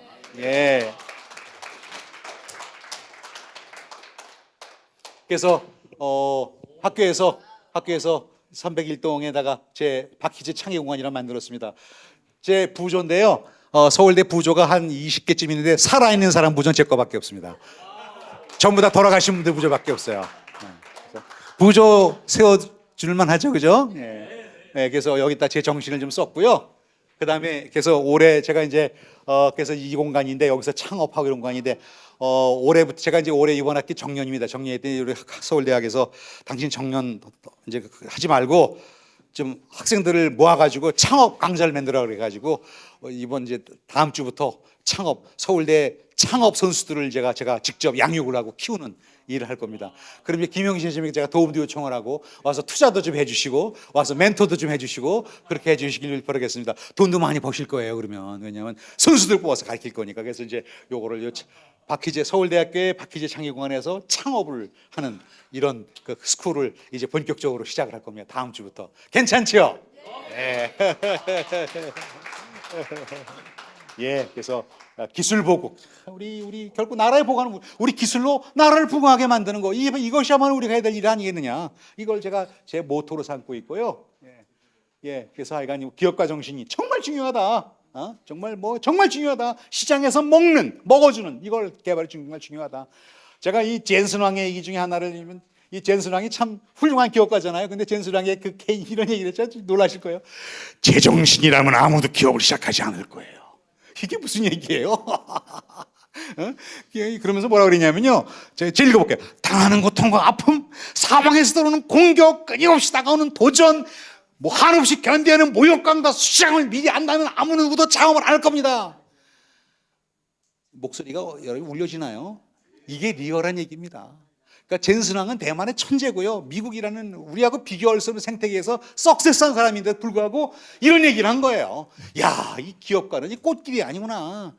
Speaker 6: 그래서 학교에서 301동에다가 제 박희재 창의공간이라 만들었습니다. 제 부조인데요. 서울대 부조가 한 20개쯤 있는데 살아있는 사람 부조는 제 거밖에 없습니다. 전부 다 돌아가신 분들 부조밖에 없어요. 부조 세워줄만 하죠, 그죠? 그래서 여기다 제 정신을 좀 썼고요. 그 다음에 그래서 올해 제가 이제 그래서 이 공간인데 여기서 창업하고 이런 공간인데 올해부터 제가 이제 올해 이번 학기 정년입니다. 정년했더니 우리 서울대학에서 당신 정년 이제 하지 말고 좀 학생들을 모아가지고 창업 강좌를 만들어 그래가지고 이번 이제 다음 주부터 서울대 창업 선수들을 제가 직접 양육을 하고 키우는 일을 할 겁니다. 그럼 이제 김영신 씨에게 제가 도움도 요청을 하고 와서 투자도 좀 해주시고 와서 멘토도 좀 해주시고 그렇게 해주시길 바라겠습니다. 돈도 많이 버실 거예요. 그러면 왜냐하면 선수들 뽑아서 가르칠 거니까. 그래서 이제 요거를 박희재 서울대학교의 박희재 창의공원에서 창업을 하는 이런 그 스쿨을 이제 본격적으로 시작을 할 겁니다. 다음 주부터. 괜찮죠? 네. 예, 그래서 기술 보국, 우리 결국 나라의 보관은 우리 기술로 나라를 부강하게 만드는 거, 이것이야말로 우리가 해야 될 일 아니겠느냐. 이걸 제가 제 모토로 삼고 있고요. 예, 그래서 하여간 기업가 정신이 정말 중요하다. 정말 중요하다. 시장에서 먹어주는 이걸 개발이 정말 중요하다. 제가 이 젠슨 왕의 얘기 중에 하나를 들면, 이 젠슨 왕이 참 훌륭한 기업가잖아요. 근데 젠슨 왕의 이런 얘기를 했죠. 놀라실 거예요. 제정신이라면 아무도 기업을 시작하지 않을 거예요. 이게 무슨 얘기예요? 그러면서 뭐라 그러냐면요. 제가 읽어볼게요. 당하는 고통과 아픔, 사방에서 들어오는 공격, 끊임없이 다가오는 도전, 한없이 견뎌내는 모욕감과 수장을 미리 안다면 아무 누구도 장업을 안 할 겁니다. 목소리가 여러분 울려지나요? 이게 리얼한 얘기입니다. 그러니까 젠슨 왕은 대만의 천재고요. 미국이라는 우리하고 비교할 수 없는 생태계에서 석세스한 사람인데도 불구하고 이런 얘기를 한 거예요. 야, 이 기업가는 이 꽃길이 아니구나.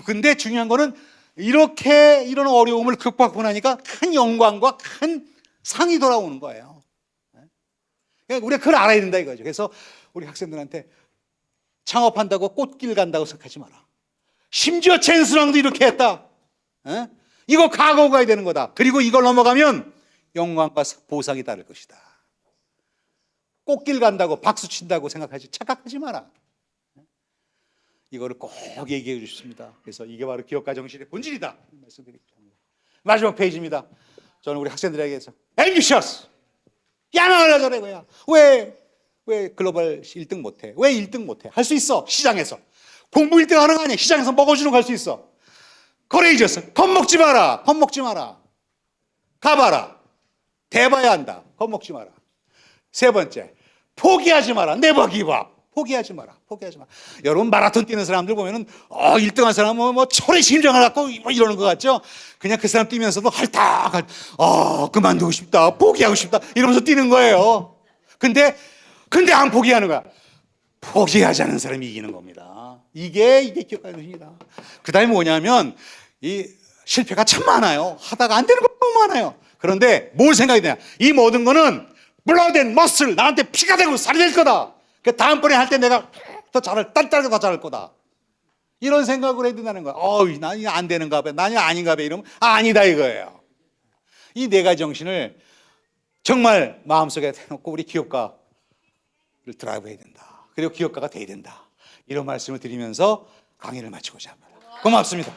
Speaker 6: 근데 중요한 거는 이렇게 이런 어려움을 극복하고 나니까 큰 영광과 큰 상이 돌아오는 거예요. 그러니까 우리가 그걸 알아야 된다 이거죠. 그래서 우리 학생들한테 창업한다고 꽃길 간다고 생각하지 마라. 심지어 젠슨 왕도 이렇게 했다. 이거 각오하고 가야 되는 거다. 그리고 이걸 넘어가면 영광과 보상이 따를 것이다. 꽃길 간다고 박수 친다고 착각하지 마라. 이거를 꼭 얘기해 주셨습니다. 그래서 이게 바로 기업가 정신의 본질이다. 말씀드리겠습니다. 마지막 페이지입니다. 저는 우리 학생들에게서 ambitious, 야망을 가져라 이거야. 왜 글로벌 1등 못해? 왜 1등 못해? 할 수 있어. 시장에서. 공부 1등 하는 거 아니야. 시장에서 먹어주는 거 할 수 있어. courageous, 겁먹지 마라. 가봐라. 대봐야 한다. 겁먹지 마라. 세 번째, 포기하지 마라. never give up. 포기하지 마라. 여러분 마라톤 뛰는 사람들 보면은 1등한 사람은 철의 심장을 갖고 이러는 것 같죠? 그냥 그 사람 뛰면서도 할딱 그만두고 싶다. 포기하고 싶다. 이러면서 뛰는 거예요. 근데 안 포기하는 거야. 포기하지 않은 사람이 이기는 겁니다. 이게 기업가 정신이다. 그 다음에 뭐냐면 이 실패가 참 많아요. 하다가 안 되는 거 너무 많아요. 그런데 뭘 생각이 되냐? 이 모든 거는 blood and muscle, 나한테 피가 되고 살이 될 거다. 그 다음번에 할 때 내가 딴따르게 더 잘할 거다. 이런 생각을 해야 된다는 거야. 난 안 되는가 봐. 난이 아닌가 봐. 이러면 아니다 이거예요. 이 네 가지 정신을 정말 마음속에 해놓고 우리 기업가를 드라이브 해야 된다. 그리고 기업가가 돼야 된다. 이런 말씀을 드리면서 강의를 마치고자 합니다. 고맙습니다.